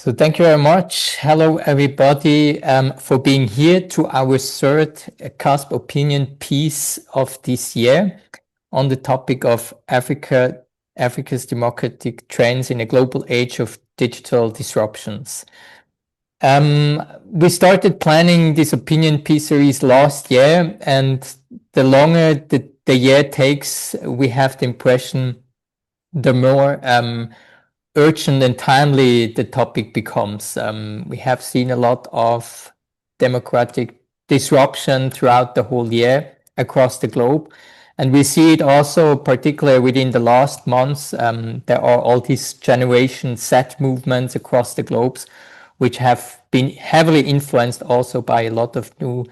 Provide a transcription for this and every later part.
So thank you very much. Hello, everybody, for being here to our third CASP opinion piece of this year on the topic of Africa's democratic trends in a global age of digital disruptions. We started planning this opinion piece series last year, and the longer the year takes, we have the impression the more urgent and timely the topic becomes. We have seen a lot of democratic disruption throughout the whole year across the globe. And we see it also, particularly within the last months. There are all these Generation Z movements across the globes, which have been heavily influenced also by a lot of new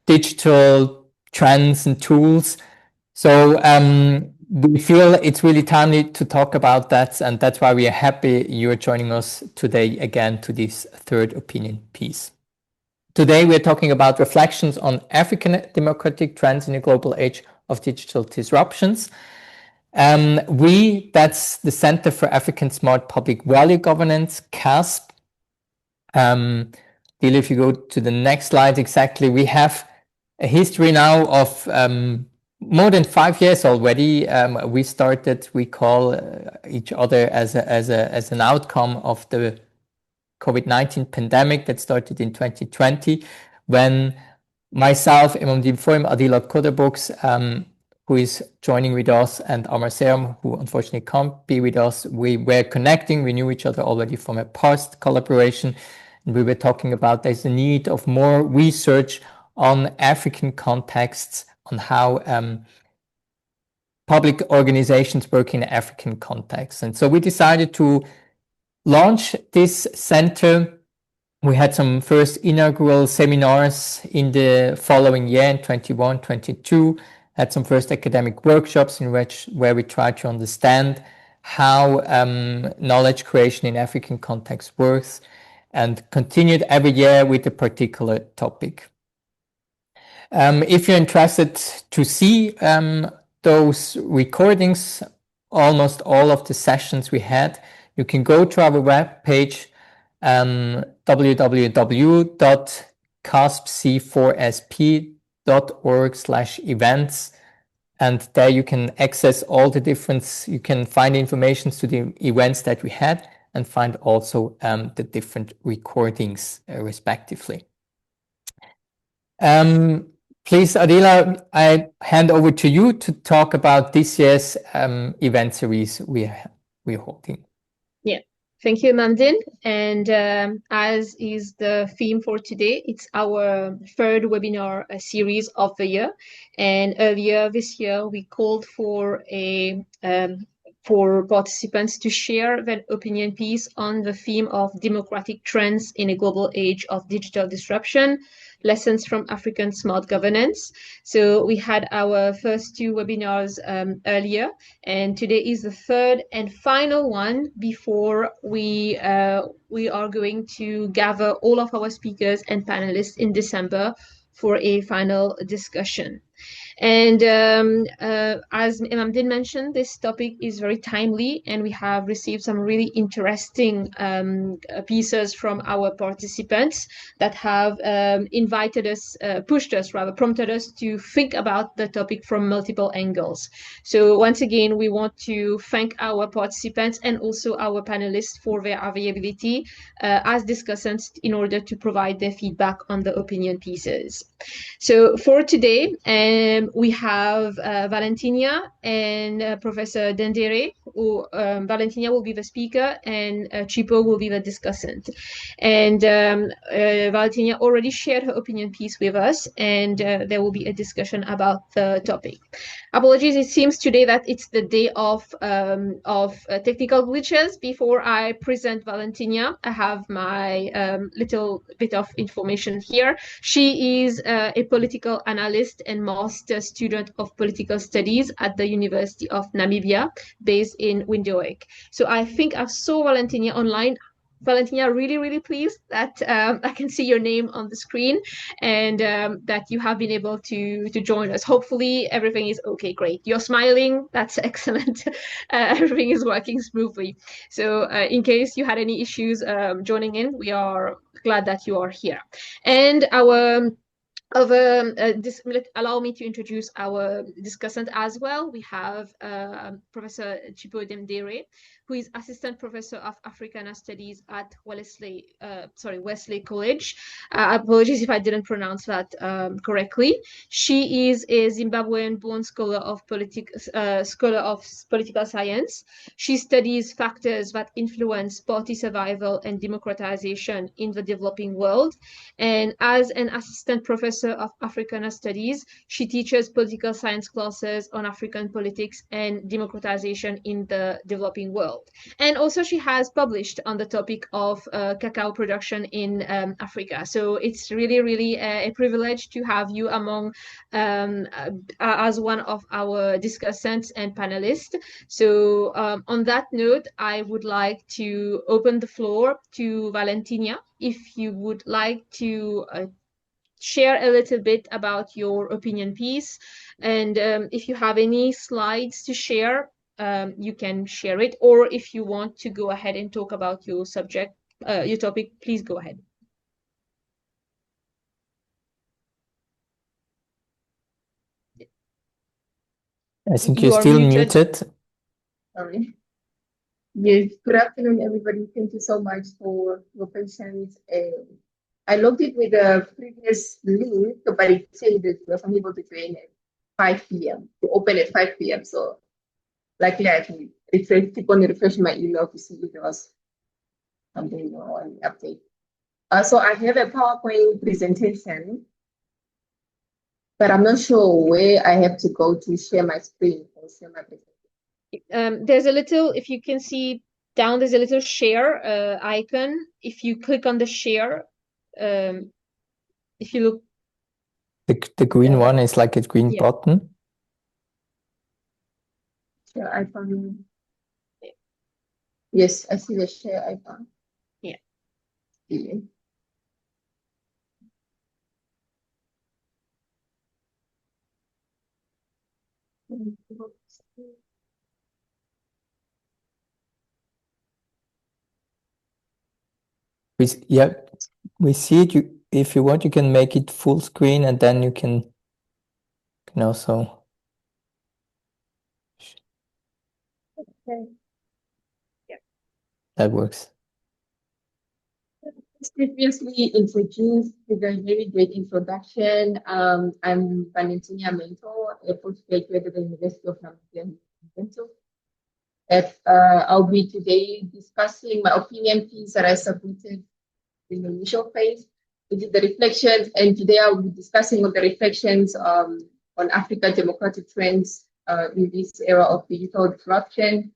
digital trends and tools. So we feel it's really timely to talk about that, and that's why we are happy you are joining us today again to this third opinion piece. Today we're talking about reflections on African democratic trends in a global age of digital disruptions. That's the Center for African Smart Public Value Governance, CASP. If you go to the next slide, exactly, we have a history now of more than 5 years already. We call each other as an outcome of the COVID-19 pandemic that started in 2020, when myself, Imam Foim, Adila Koderbooks, who is joining with us, and Amar Seram, who unfortunately can't be with us, we were connecting. We knew each other already from a past collaboration, and we were talking about there's a need of more research on African contexts, on how public organizations work in African contexts. And so we decided to launch this center. We had some first inaugural seminars in the following year, in 21, 22, had some first academic workshops where we tried to understand how knowledge creation in African context works, and continued every year with a particular topic. If you're interested to see those recordings, almost all of the sessions we had, you can go to our webpage, www.caspc4sp.org/events. And there you can access all the you can find information to the events that we had, and find also the different recordings respectively. Please, Adila, I hand over to you to talk about this year's event series we're holding. Yeah, thank you, Mamdin. And as is the theme for today, it's our third webinar series of the year. And earlier this year, we called for for participants to share their opinion piece on the theme of democratic trends in a global age of digital disruption, lessons from African smart governance. So we had our first two webinars earlier, and today is the third and final one before we are going to gather all of our speakers and panelists in December for a final discussion. And as Imam did mention, this topic is very timely, and we have received some really interesting pieces from our participants that have prompted us to think about the topic from multiple angles. So once again, we want to thank our participants and also our panelists for their availability as discussants in order to provide their feedback on the opinion pieces. So for today, we have Valentina and Professor Dendere. Valentina will be the speaker, and Chipo will be the discussant. And Valentina already shared her opinion piece with us, and there will be a discussion about the topic. Apologies, it seems today that it's the day of technical glitches. Before I present Valentina, I have my little bit of information here. She is a political analyst and master student of political studies at the University of Namibia, based in Windhoek. So I think I saw Valentina online. Valentina, really, really pleased that I can see your name on the screen and that you have been able to join us. Hopefully, everything is okay. Great. You're smiling. That's excellent. Everything is working smoothly. So, in case you had any issues joining in, we are glad that you are here. And our allow me to introduce our discussant as well. We have Professor Chipo Demdere, who is Assistant Professor of Africana Studies at Wesley College. Apologies if I didn't pronounce that correctly. She is a Zimbabwean-born scholar of political science. She studies factors that influence party survival and democratization in the developing world. And as an assistant professor of Africana Studies, she teaches political science classes on African politics and democratization in the developing world. And also she has published on the topic of cacao production in Africa. So it's really, really a privilege to have you among as one of our discussants and panelists. So on that note, I would like to open the floor to Valentina, if you would like to share a little bit about your opinion piece. And if you have any slides to share, you can share it. Or if you want to go ahead and talk about your subject, your topic, please go ahead. I think you're still muted. Sorry. Yes, good afternoon, everybody. Thank you so much for your patience. I logged it with the previous link, but it said that I was unable to join at 5 p.m. to open at 5 p.m. So, luckily, I can keep on refreshing my email to see if there was something or an update. So, I have a PowerPoint presentation, but I'm not sure where I have to go to share my screen or share my presentation. There's a little, if you can see down, there's a little share icon. If you click on the share, if you look, the green one is like a green button. Share icon. Yes, I see the share icon. Yeah. We see it. If you want, you can make it full screen, and then you can also. Okay. Yeah. That works. Previously introduced with a very great introduction. I'm Valentina Mentor, a postgraduate at the University of Namibia. I'll be today discussing my opinion piece that I submitted in the initial phase, which is the reflections, and today I'll be discussing the reflections on African democratic trends in this era of digital disruption,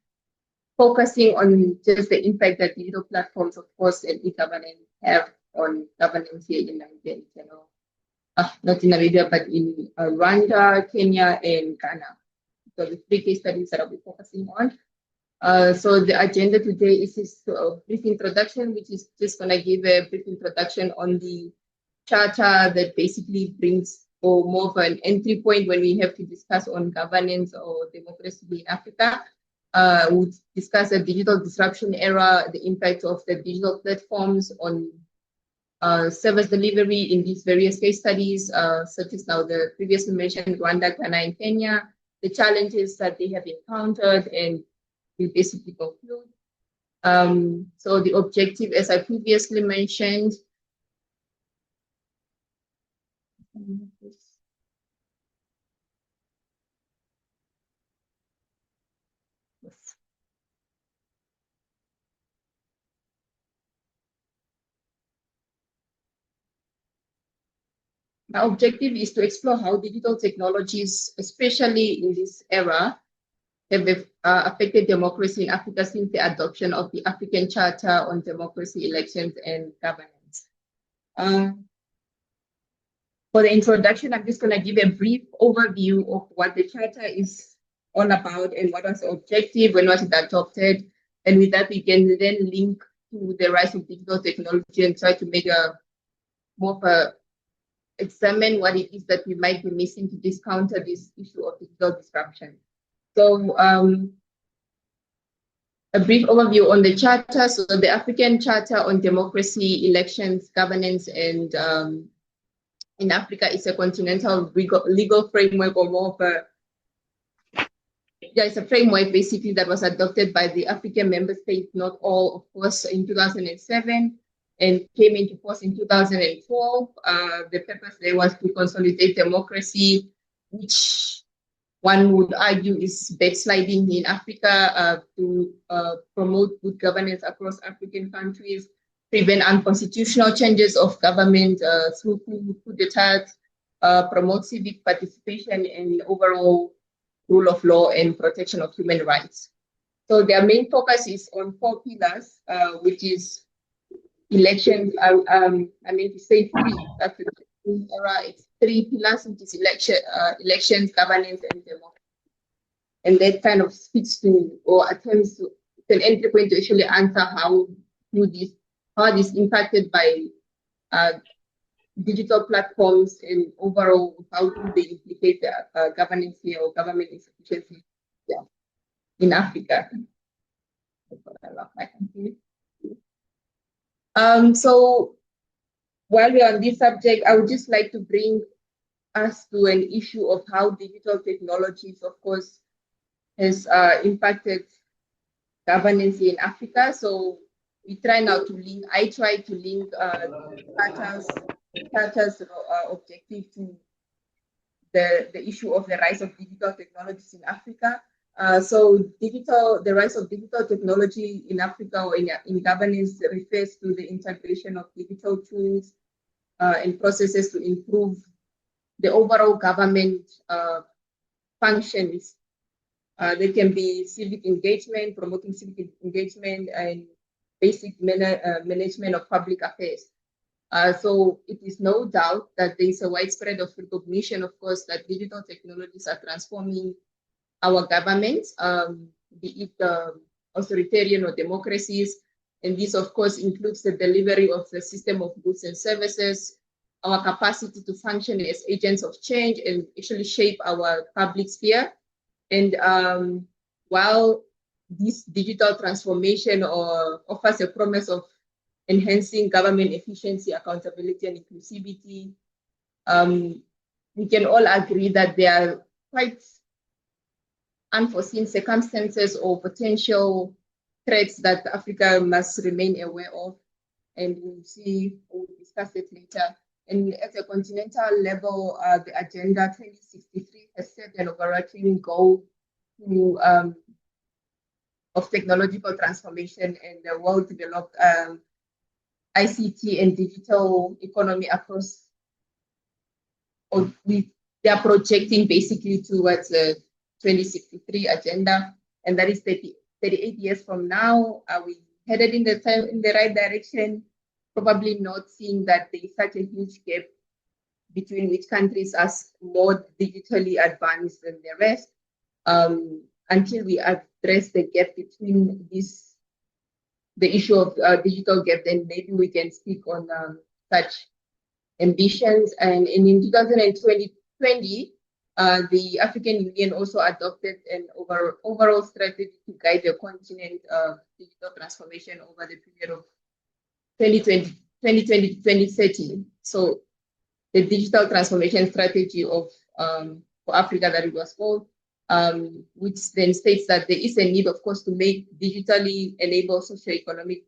focusing on just the impact that digital platforms, of course, and e-governance have on governance here in Namibia in general. Not in Namibia, but in Rwanda, Kenya, and Ghana. So the 3 case studies that I'll be focusing on. So the agenda today is just a brief introduction, which is just going to give a brief introduction on the charter that basically brings or more of an entry point when we have to discuss on governance or democracy in Africa. We'll discuss the digital disruption era, the impact of the digital platforms on service delivery in these various case studies, such as now the previously mentioned Rwanda, Ghana, and Kenya, the challenges that they have encountered, and we basically conclude. So the objective, as I previously mentioned, my objective is to explore how digital technologies, especially in this era, have affected democracy in Africa since the adoption of the African Charter on Democracy, Elections, and Governance. For the introduction, I'm just going to give a brief overview of what the Charter is all about and what was the objective, when was it adopted, and with that we can then link to the rise of digital technology and try to make a more of a examine what it is that we might be missing to counter this issue of digital disruption. So a brief overview on the Charter. So the African Charter on Democracy, Elections, Governance, and in Africa is a continental legal framework, or more of a, it's a framework basically that was adopted by the African member states, not all, of course, in 2007, and came into force in 2012. The purpose there was to consolidate democracy, which one would argue is backsliding in Africa, to promote good governance across African countries, prevent unconstitutional changes of government through coup d'etat, promote civic participation and overall rule of law and protection of human rights. So their main focus is on 4 pillars, which is elections. I mean to say 3. That's the era. It's 3 pillars, which is elections, governance, and democracy. And that kind of speaks to, or attempts to, an entry point to actually answer how this impacted by digital platforms, and overall how do they implicate the governance here or government institutions in Africa. So while we're on this subject, I would just like to bring us to an issue of how digital technologies, of course, has impacted governance in Africa. So we try now to link, I try to link Charter's objective to the issue of the rise of digital technologies in Africa. So the rise of digital technology in Africa or in governance refers to the integration of digital tools and processes to improve the overall government functions. They can be civic engagement, promoting civic engagement, and basic management of public affairs. So it is no doubt that there is a widespread of recognition, of course, that digital technologies are transforming our governments, be it authoritarian or democracies. And this, of course, includes the delivery of the system of goods and services, our capacity to function as agents of change and actually shape our public sphere. And while this digital transformation offers a promise of enhancing government efficiency, accountability, and inclusivity, we can all agree that there are quite unforeseen circumstances or potential threats that Africa must remain aware of, and we'll discuss it later. And at a continental level, the Agenda 2063 has set an overarching goal of technological transformation and the well-developed ICT and digital economy across, they are projecting basically towards the 2063 agenda, and that is 38 years from now. Are we headed in the right direction? Probably not, seeing that there is such a huge gap between which countries are more digitally advanced than the rest. Until we address the gap between the issue of digital gap, then maybe we can speak on such ambitions. And in 2020, the African Union also adopted an overall strategy to guide the continent digital transformation over the period of 2020 to 2030. So the digital transformation strategy of for Africa, that it was called, which then states that there is a need, of course, to make digitally enabled socioeconomic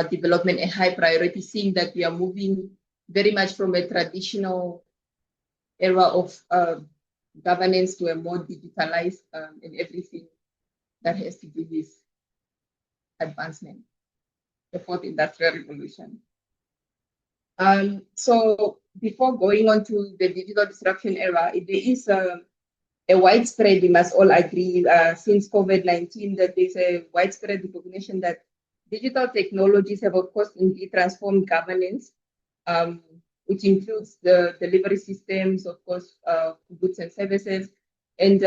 development a high priority, seeing that we are moving very much from a traditional era of governance to a more digitalized and everything that has to do with advancement, the fourth industrial revolution. So before going on to the digital disruption era, there is a widespread, we must all agree, since COVID-19, that there's a widespread recognition that digital technologies have, of course, indeed transformed governance, which includes the delivery systems, of course, goods and services. And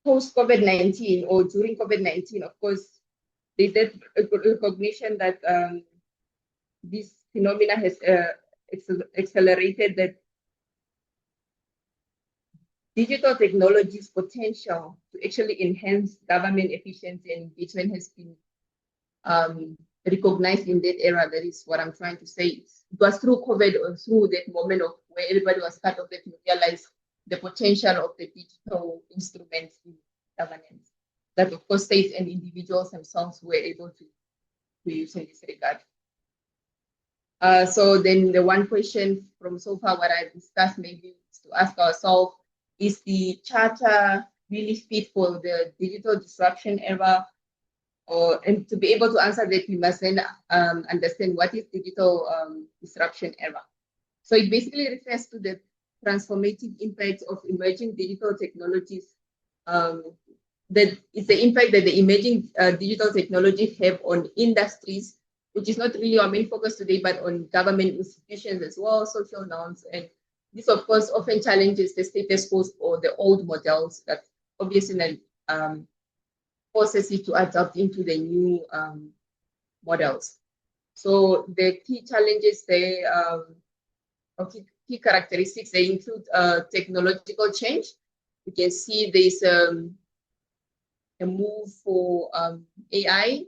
post-COVID-19 or during COVID-19, of course, there's that recognition that this phenomena has accelerated that digital technology's potential to actually enhance government efficiency and engagement has been recognized in that era. That is what I'm trying to say. It was through COVID or through that moment of where everybody was part of that to realize the potential of the digital instruments in governance. That of course states and individuals themselves were able to use in this regard. So then the one question from so far what I've discussed maybe is to ask ourselves, is the charter really fit for the digital disruption era? And to be able to answer that, we must then understand what is digital disruption era. So it basically refers to the transformative impact of emerging digital technologies. That it's the impact that the emerging digital technologies have on industries, which is not really our main focus today, but on government institutions as well, social norms. And this, of course, often challenges the status quo or the old models that obviously forces it to adapt into the new models. So the key challenges there, or key characteristics, they include technological change. We can see there's a move for AI.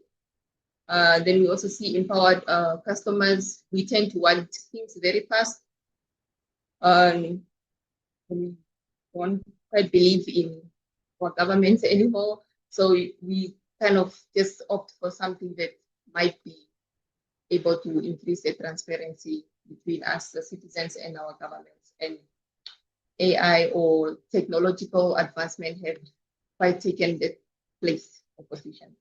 Then we also see empowered customers. We tend to want things very fast. We don't quite believe in our governments anymore. So we kind of just opt for something that might be able to increase the transparency between us, the citizens, and our governments. And AI or technological advancement have quite taken the place of position.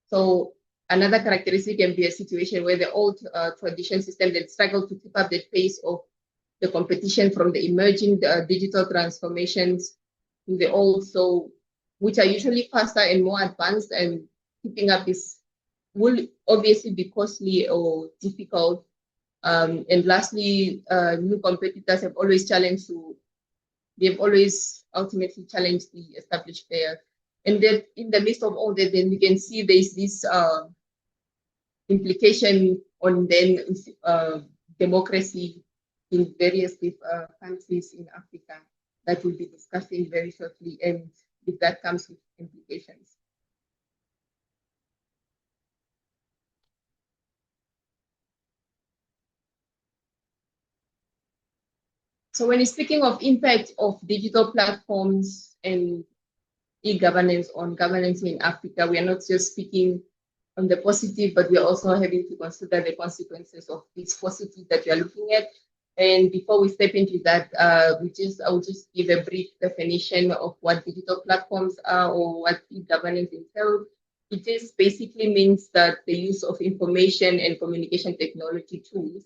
So another characteristic can be a situation where the old tradition system that struggle to keep up the pace of the competition from the emerging digital transformations to the old, so which are usually faster and more advanced, and keeping up this will obviously be costly or difficult. And lastly, new competitors have always challenged they've always ultimately challenged the established player. And then in the midst of all that, then we can see there's this implication on then democracy in various countries in Africa that we'll be discussing very shortly, and if that comes with implications. So when speaking of impact of digital platforms and e-governance on governance in Africa, we are not just speaking on the positive, but we are also having to consider the consequences of this positive that we are looking at. And before we step into that, I will just give a brief definition of what digital platforms are or what e-governance entails. It just basically means that the use of information and communication technology tools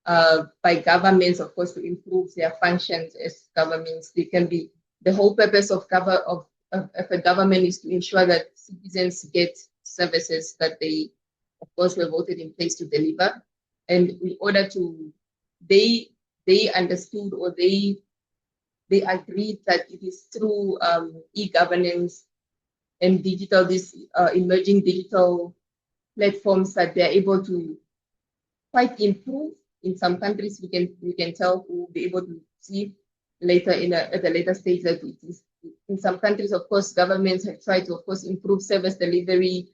by governments, of course, to improve their functions as governments. They can be the whole purpose of a government is to ensure that citizens get services that they, of course, were voted in place to deliver. And in order to, they understood or they agreed that it is through e-governance and digital, these emerging digital platforms that they're able to quite improve. In some countries, we can tell, we'll be able to see later at a later stage that it is. In some countries, of course, governments have tried to, of course, improve service delivery,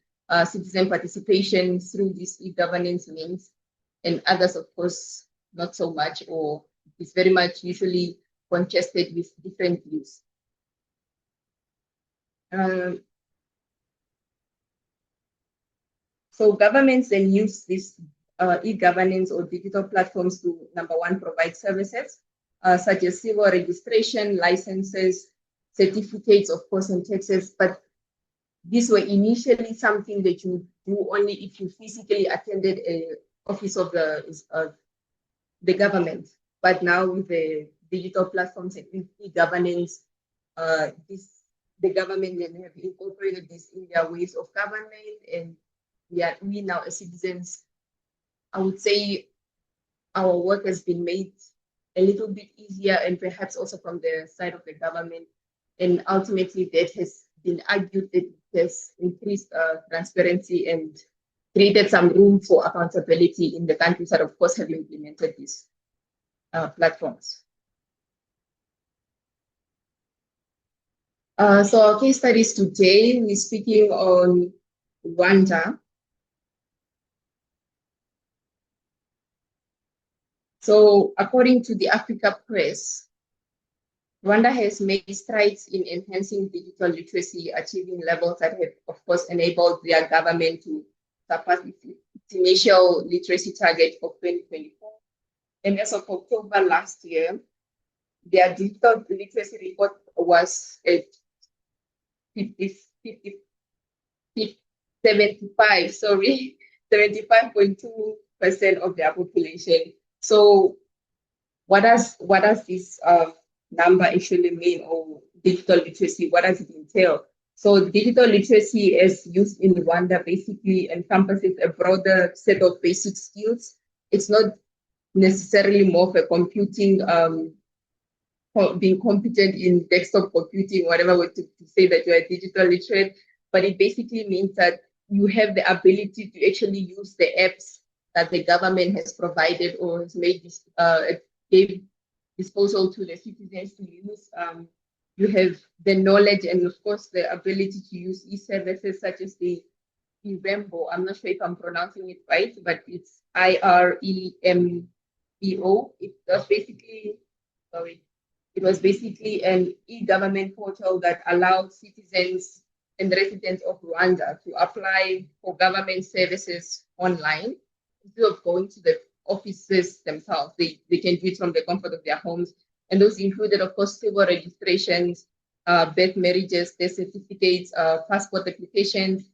citizen participation through these e-governance means, and others, of course, not so much, or it's very much usually congested with different views. So governments then use this e-governance or digital platforms to, number one, provide services such as civil registration, licenses, certificates, of course, and taxes. But these were initially something that you do only if you physically attended an office of the government. But now with the digital platforms and e-governance, the government then have incorporated this in their ways of government, and we now as citizens, I would say our work has been made a little bit easier, and perhaps also from the side of the government. And ultimately that has been argued that it has increased transparency and created some room for accountability in the countries that, of course, have implemented these platforms. So our case studies today, we're speaking on Rwanda. So according to the Africa Press, Rwanda has made strides in enhancing digital literacy, achieving levels that have, of course, enabled their government to surpass its initial literacy target of 2024. And as of October last year, their digital literacy report was at 75.2% of their population. So what does this number actually mean, or digital literacy? What does it entail? So digital literacy, as used in Rwanda, basically encompasses a broader set of basic skills. It's not necessarily more of a computing, being competent in desktop computing, whatever way to say that you're a digital literate, but it basically means that you have the ability to actually use the apps that the government has provided or has made this gave disposal to the citizens to use. You have the knowledge and, of course, the ability to use e-services such as the Irembo. I'm not sure if I'm pronouncing it right, but it's IREMBO. It was basically an e-government portal that allowed citizens and residents of Rwanda to apply for government services online instead of going to the offices themselves. They can do it from the comfort of their homes. And those included, of course, civil registrations, birth marriages, death certificates, passport applications,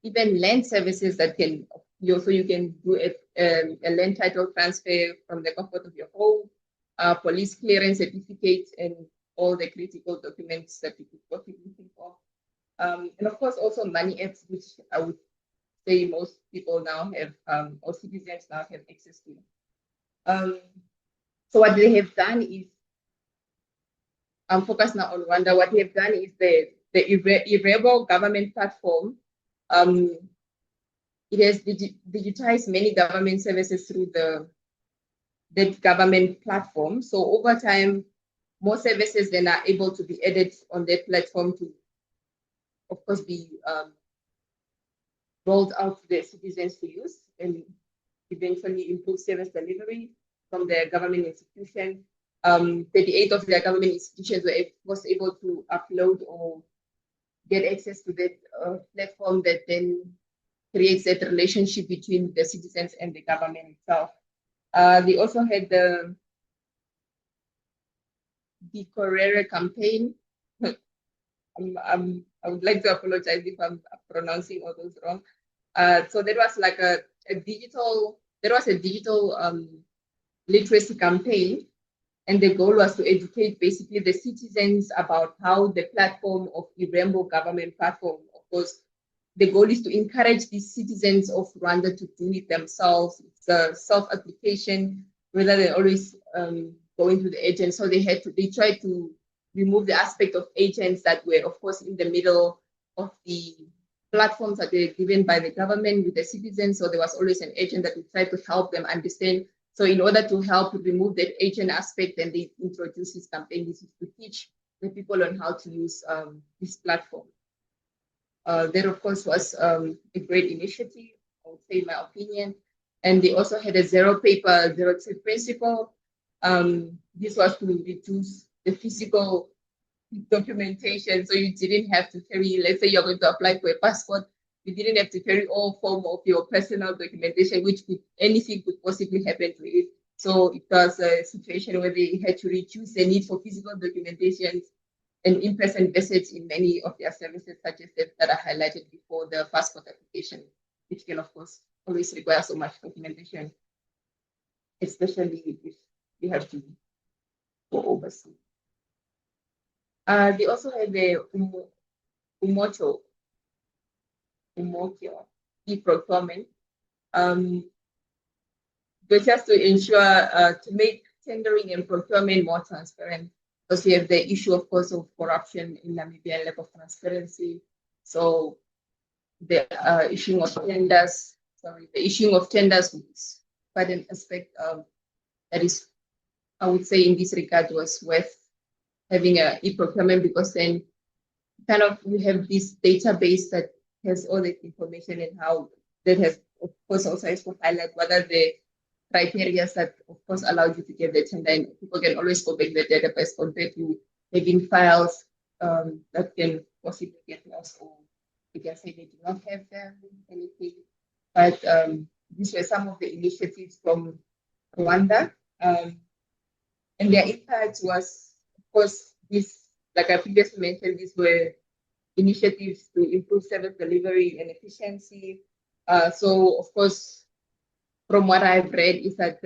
even land services that can, you can do a land title transfer from the comfort of your home, police clearance certificates, and all the critical documents that you could possibly think of. And of course, also money apps, which I would say most people now have, or citizens now have access to. So what they have done is, I'm focused now on Rwanda. What they have done is the Irebo government platform. It has digitized many government services through that government platform. So over time, more services then are able to be added on that platform to, of course, be rolled out to the citizens to use and eventually improve service delivery from their government institution. 38 of their government institutions was able to upload or get access to that platform that then creates that relationship between the citizens and the government itself. They also had the Correra campaign. I would like to apologize if I'm pronouncing all those wrong. So there was like a digital literacy campaign, and the goal was to educate basically the citizens about how the platform of Irembo government platform, of course, the goal is to encourage the citizens of Rwanda to do it themselves. It's a self-application, rather than always going to the agent. So they tried to remove the aspect of agents that were, of course, in the middle of the platforms that were given by the government with the citizens. So there was always an agent that would try to help them understand. So in order to help remove that agent aspect, then they introduced this campaign. This is to teach the people on how to use this platform. That, of course, was a great initiative, I would say, in my opinion. And they also had a zero paper, zero trade principle. This was to reduce the physical documentation. So you didn't have to carry, let's say you're going to apply for a passport, you didn't have to carry all form of your personal documentation, which anything could possibly happen to it. So it was a situation where they had to reduce the need for physical documentation and in-person visits in many of their services, such as that I highlighted before, the passport application, which can, of course, always require so much documentation, especially if you have to go overseas. They also have the Umokyo e-procurement, but just to ensure, to make tendering and procurement more transparent. because we have the issue, of course, of corruption in Namibia and lack of transparency. So the issuing of tenders, was quite an aspect that is, I would say, in this regard, was worth having a e-procurement, because then kind of we have this database that has all the information, and how that has, of course, also has to highlight what are the criteria that, of course, allow you to get the tender, and people can always go back to the database compared to having files that can possibly get lost, or we can say they do not have them, anything. But these were some of the initiatives from Rwanda, and their impact was, of course, this, like I previously mentioned, these were initiatives to improve service delivery and efficiency. So, of course, from what I've read, is that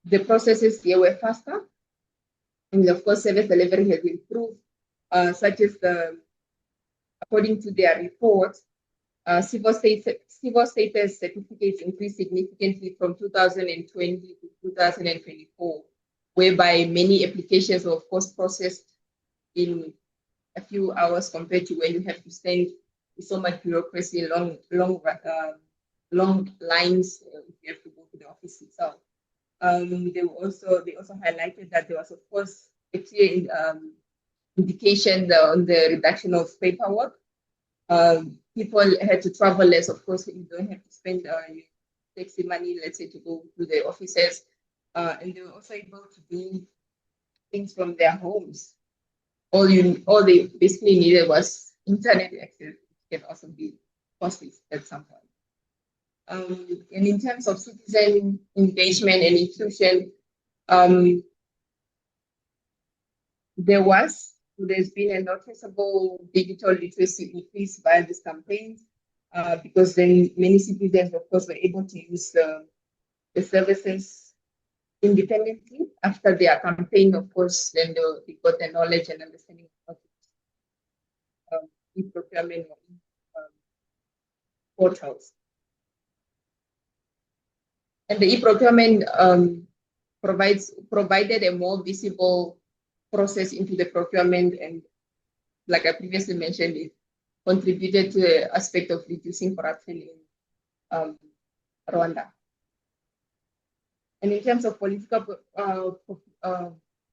the processes here were faster, and of course, service delivery has improved, such as according to their report, civil status certificates increased significantly from 2020 to 2024, whereby many applications were, of course, processed in a few hours compared to when you have to stand with so much bureaucracy, long lines if you have to go to the office itself. They also highlighted that there was, of course, a clear indication on the reduction of paperwork. People had to travel less. Of course, you don't have to spend taxi money, let's say, to go to the offices, and they were also able to do things from their homes. All they basically needed was internet access, which can also be costly at some point. And in terms of citizen engagement and inclusion, there's been a noticeable digital literacy increase by this campaign, because then many citizens, of course, were able to use the services independently after their campaign. Of course, then they got the knowledge and understanding of e-procurement portals. And the e-procurement provided a more visible process into the procurement, and like I previously mentioned, it contributed to the aspect of reducing corruption in Rwanda. And in terms of political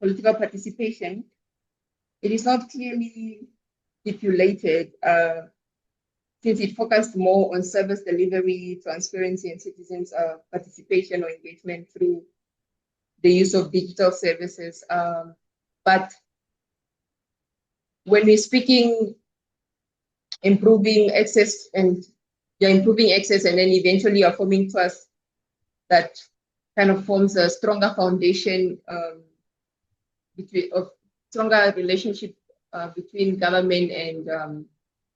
participation, it is not clearly stipulated, since it focused more on service delivery, transparency, and citizens' participation or engagement through the use of digital services. But when we're speaking improving access, and then eventually you're forming trust, that kind of forms a stronger foundation stronger relationship between government and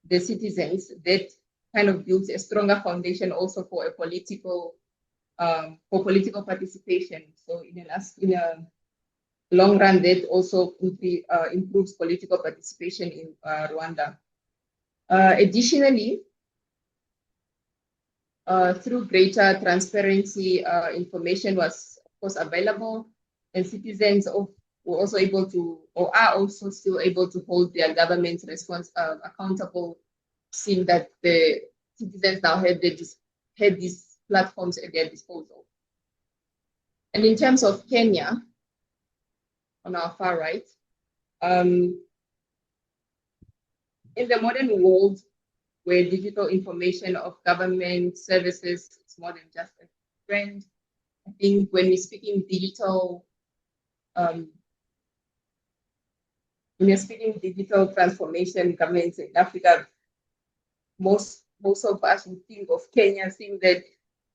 the citizens, that kind of builds a stronger foundation also for political participation. So in a long run, that also improves political participation in Rwanda. Additionally, through greater transparency, information was, of course, available, and citizens were also able to, or are also still able to, hold their government's response accountable, seeing that the citizens now had these platforms at their disposal. And in terms of Kenya, on our far right, in the modern world, where digital information of government services is more than just a trend, I think when we're speaking digital, transformation, governments in Africa, most of us would think of Kenya, think that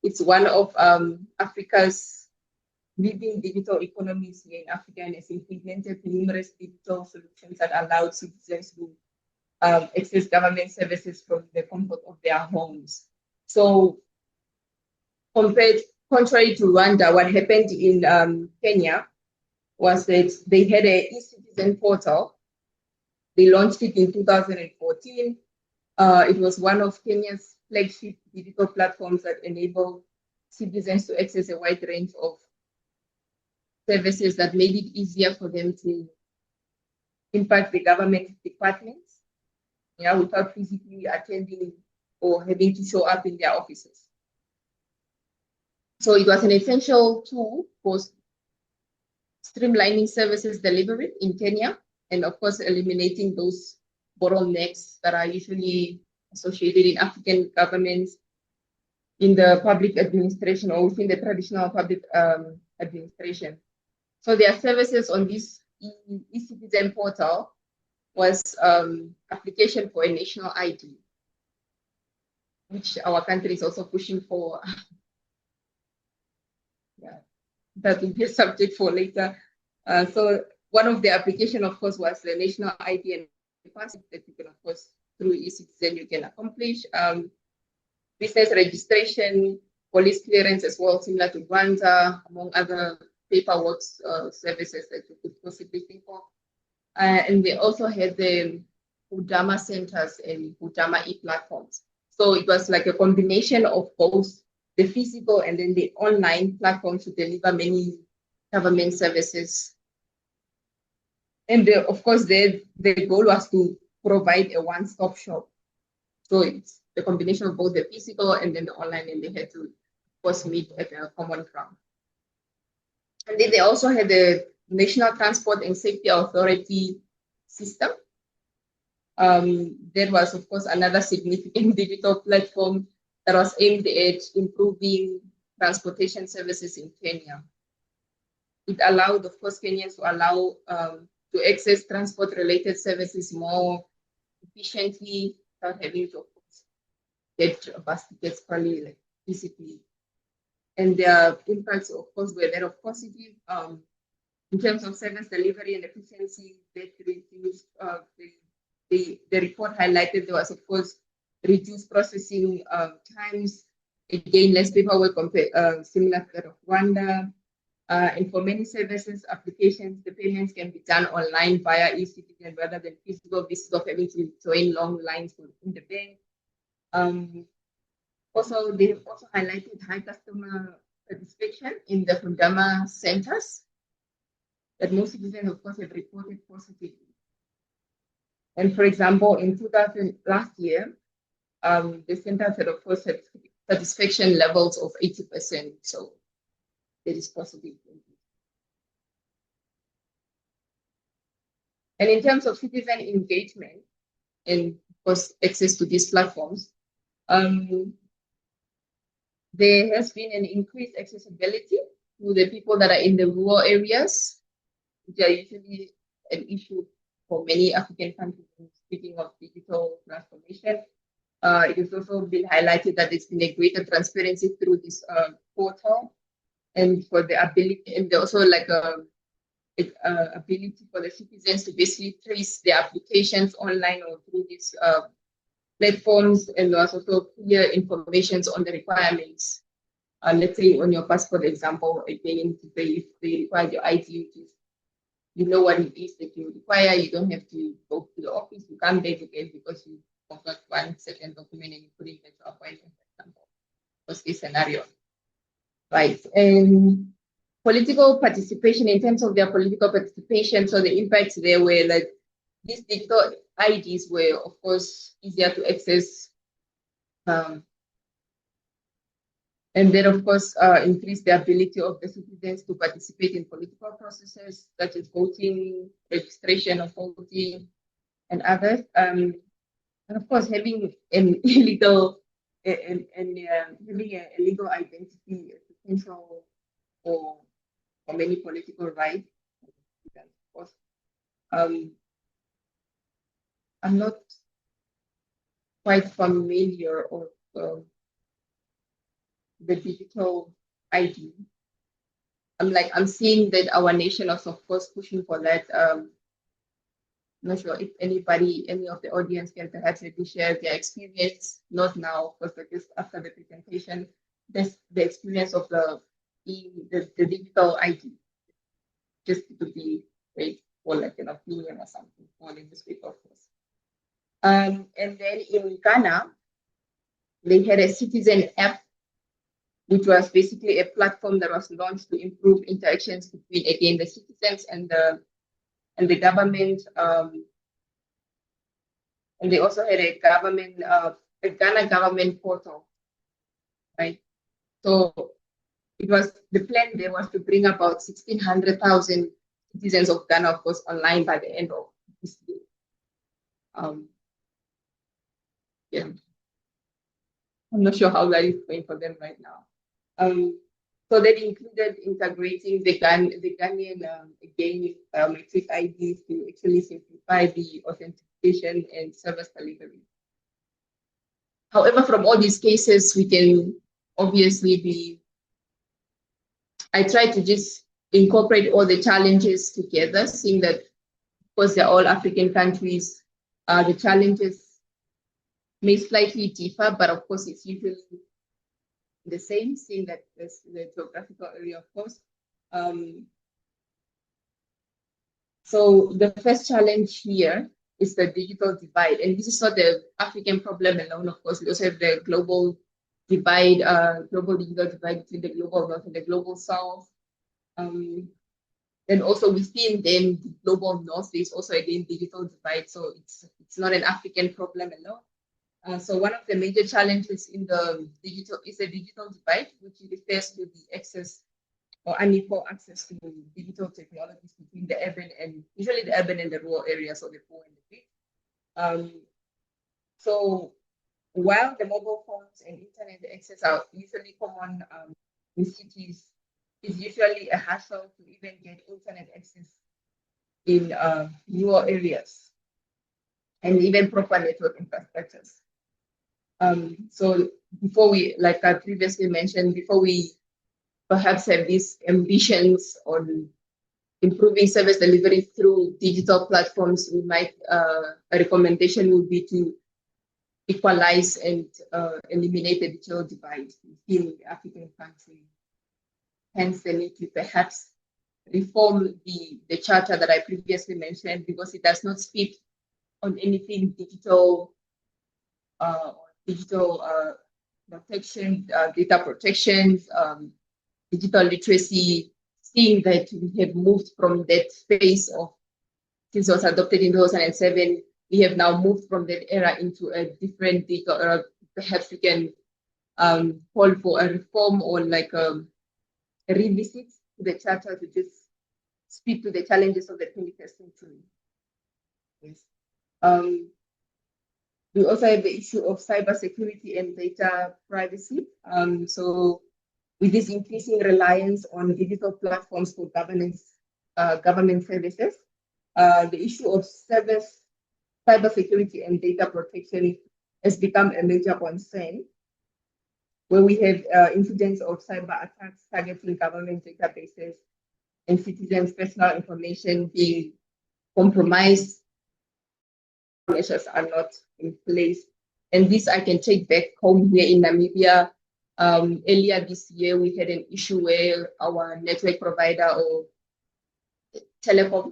it's one of Africa's leading digital economies here in Africa, and has implemented numerous digital solutions that allowed citizens to access government services from the comfort of their homes. So, contrary to Rwanda, what happened in Kenya was that they had an e-citizen portal. They launched it in 2014. It was one of Kenya's flagship digital platforms that enabled citizens to access a wide range of services that made it easier for them to impact the government departments, without physically attending or having to show up in their offices. So it was an essential tool for streamlining services delivery in Kenya, and of course, eliminating those bottlenecks that are usually associated in African governments, in the public administration, or within the traditional public administration. So their services on this eCitizen portal was application for a national ID, which our country is also pushing for. Yeah, that will be a subject for later. So one of the application, of course, was the national ID and passport that you can, of course, through eCitizen you can accomplish. Business registration, police clearance as well, similar to Rwanda, among other paperwork services that you could possibly think of. And they also had the Hudama centers and Hudama e-platforms. So it was like a combination of both the physical and then the online platforms to deliver many government services. And of course, the goal was to provide a one-stop shop. So it's the combination of both the physical and then the online, and they had to, of course, meet at a common ground. And then they also had the National Transport and Safety Authority system. That was, of course, another significant digital platform that was aimed at improving transportation services in Kenya. It allowed, of course, Kenyans to allow to access transport-related services more efficiently without having to, of course, get bus tickets probably like physically. And their impacts, of course, were very positive in terms of service delivery and efficiency. That reduced the report highlighted there was, of course, reduced processing times, again, less paperwork compared similar to that of Rwanda. And for many services applications, the payments can be done online via eCitizen rather than physical visits of having to join long lines in the bank. Also, they have also highlighted high customer satisfaction in the Hudama centers that most citizens, of course, have reported positively. And for example, in 2000 last year, the centers had, of course, had satisfaction levels of 80%. So it is positive. And in terms of citizen engagement and, of course, access to these platforms, there has been an increased accessibility to the people that are in the rural areas, which are usually an issue for many African countries. Speaking of digital transformation, it has also been highlighted that there's been a greater transparency through this portal, and for the ability, and also like ability for the citizens to basically trace their applications online or through these platforms, and there's also clear information on the requirements. Let's say on your passport example, again, if they require your ID, you know what it is that you require. You don't have to go to the office. You come there again because you forgot one certain document and you put it into appointment, for example. Worst case scenario. Right. And political participation, in terms of their political participation, so the impacts there were like these digital IDs were, of course, easier to access. And then, of course, increase the ability of the citizens to participate in political processes, such as voting, registration of voting, and others. And of course, having an illegal having a legal identity is essential for many political rights. Of course, I'm not quite familiar with the digital ID. I'm seeing that our nation is, of course, pushing for that. I'm not sure if any of the audience can perhaps maybe share their experience, not now, but just after the presentation, the experience of the digital ID, just to be great for like an opinion or something on the newspaper, of course. And then in Ghana, they had a citizen app which was basically a platform that was launched to improve interactions between, again, the citizens and the government. And they also had a Ghana government portal, right? So it was, the plan there was to bring about 1,600,000 citizens of Ghana, of course, online by the end of this year. Yeah, I'm not sure how that is going for them right now. So that included integrating the Ghanaian again biometric IDs to actually simplify the authentication and service delivery. However, from all these cases, we can obviously I try to just incorporate all the challenges together, seeing that, of course, they're all African countries. The challenges may slightly differ, but of course, it's usually the same, seeing that there's the geographical area, of course. So the first challenge here is the digital divide. And this is not the African problem alone, of course. We also have the global divide, global digital divide between the global north and the global south. Then also within them, the global north, there's also again digital divide. So it's not an African problem alone. So one of the major challenges in the digital is the digital divide, which refers to the access or unequal access to digital technologies between the urban and usually the urban and the rural areas, or the poor and the rich. So while the mobile phones and internet access are usually common in cities, it's usually a hassle to even get internet access in rural areas and even proper network infrastructures. So before we, like I previously mentioned, before we perhaps have these ambitions on improving service delivery through digital platforms, we might, a recommendation would be to equalize and eliminate the digital divide within the African country. Hence the need to perhaps reform the charter that I previously mentioned, because it does not speak on anything digital protection, data protections, digital literacy, seeing that we have moved from that phase of, since it was adopted in 2007, we have now moved from that era into a different digital era. Perhaps we can call for a reform or like a revisit to the charter to just speak to the challenges of the 21st century. Yes. We also have the issue of cybersecurity and data privacy. So with this increasing reliance on digital platforms for governance, government services, the issue of cybersecurity and data protection has become a major concern, where we have incidents of cyber attacks targeting government databases and citizens' personal information being compromised. Measures are not in place. And this I can take back home here in Namibia. Earlier this year, we had an issue where our network provider or telecom,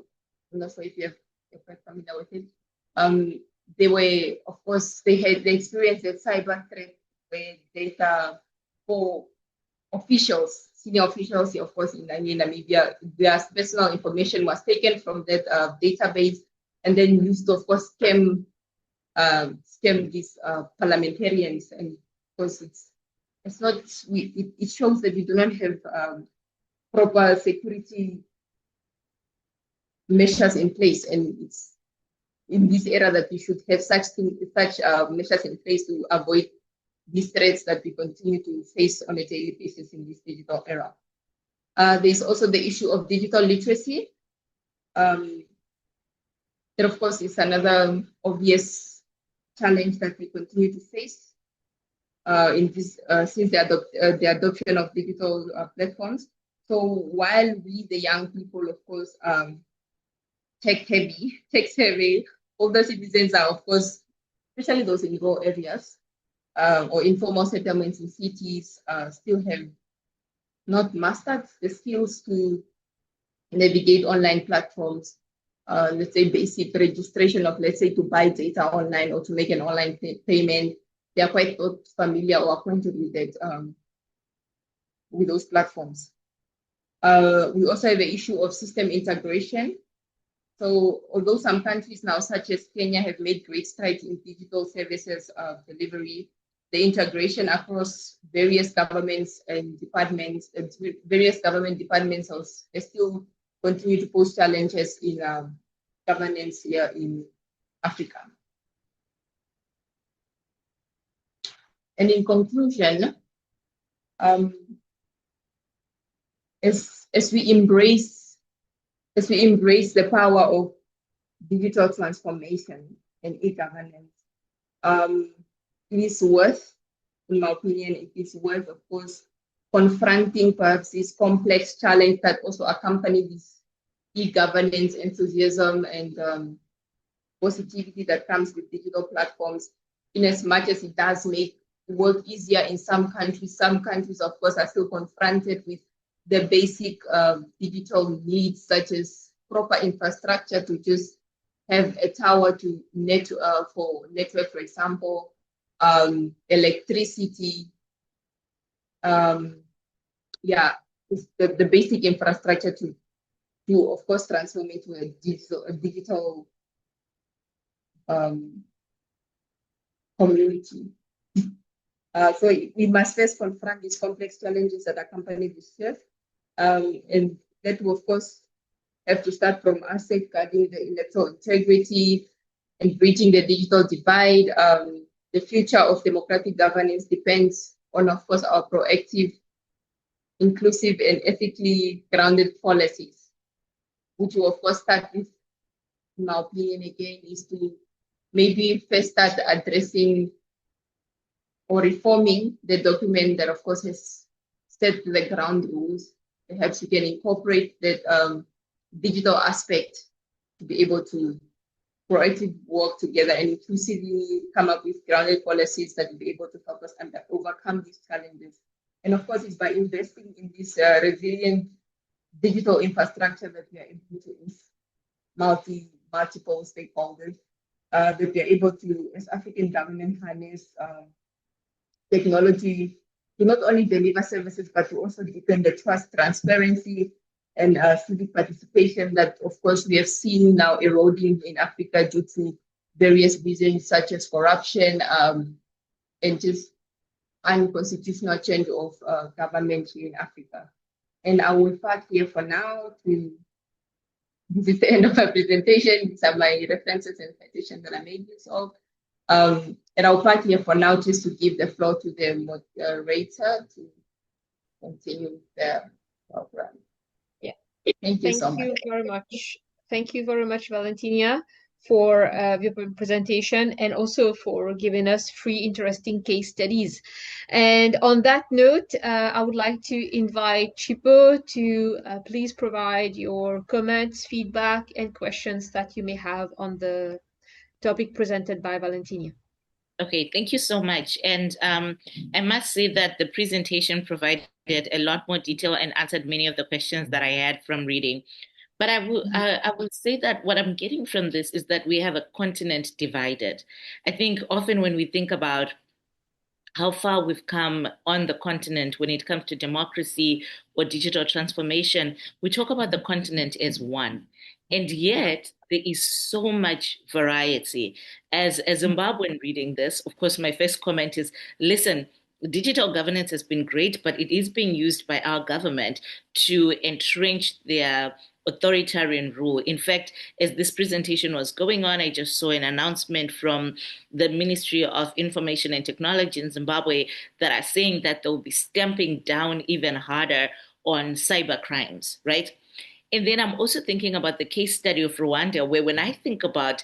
I'm not sure if you're quite familiar with it, they were, of course, they experienced a cyber threat where data for officials, senior officials, of course, in Namibia, their personal information was taken from that database and then used to, of course, scam these parliamentarians. And of course, it's not, it shows that we do not have proper security measures in place, and it's in this era that we should have such measures in place to avoid these threats that we continue to face on a daily basis in this digital era. There's also the issue of digital literacy. That, of course, is another obvious challenge that we continue to face in this since the adoption of digital platforms. So while we, the young people, of course, tech savvy, older citizens are, of course, especially those in rural areas or informal settlements in cities, still have not mastered the skills to navigate online platforms. Let's say basic registration of, let's say, to buy data online or to make an online payment. They are quite familiar or acquainted with that with those platforms. We also have the issue of system integration. So although some countries now, such as Kenya, have made great strides in digital services delivery, the integration across various governments and departments, they still continue to pose challenges in governance here in Africa. And in conclusion, as we embrace the power of digital transformation and e-governance, it is worth, in my opinion, it is worth, of course, confronting perhaps this complex challenge that also accompany this e-governance enthusiasm and positivity that comes with digital platforms, in as much as it does make work easier in some countries. Some countries, of course, are still confronted with the basic digital needs, such as proper infrastructure to just have a tower to for network, for example, electricity. The basic infrastructure to of course transform into a digital community. So we must first confront these complex challenges that accompany this shift, and that will, of course, have to start from us safeguarding the electoral integrity and bridging the digital divide. The future of democratic governance depends on, of course, our proactive, inclusive, and ethically grounded policies, which will, of course, start with, in my opinion, again, is to maybe first start addressing or reforming the document that, of course, has set the ground rules. Perhaps we can incorporate that digital aspect to be able to proactively work together and inclusively come up with grounded policies that will be able to help us overcome these challenges. And of course, it's by investing in this resilient digital infrastructure that we are able to multiple stakeholders, that we are able to, as African government, harness technology to not only deliver services, but to also deepen the trust, transparency, and civic participation that, of course, we have seen now eroding in Africa due to various reasons such as corruption and just unconstitutional change of government here in Africa. And I will start here for now. This is the end of my presentation. These are my references and citations that I made use of. And I'll part here for now just to give the floor to the moderator to continue the program. Yeah. Thank you so much. Thank you very much. Thank you very much, Valentina, for your presentation and also for giving us three interesting case studies. And on that note, I would like to invite Chipo to please provide your comments, feedback, and questions that you may have on the topic presented by Valentina. Okay, thank you so much. And I must say that the presentation provided a lot more detail and answered many of the questions that I had from reading. But I will say that what I'm getting from this is that we have a continent divided. I think often when we think about how far we've come on the continent when it comes to democracy or digital transformation, we talk about the continent as one. And yet there is so much variety. As a Zimbabwean reading this, of course, my first comment is, listen, digital governance has been great, but it is being used by our government to entrench their authoritarian rule. In fact, as this presentation was going on, I just saw an announcement from the Ministry of Information and Technology in Zimbabwe that are saying that they'll be stamping down even harder on cyber crimes, right? And then I'm also thinking about the case study of Rwanda, where when I think about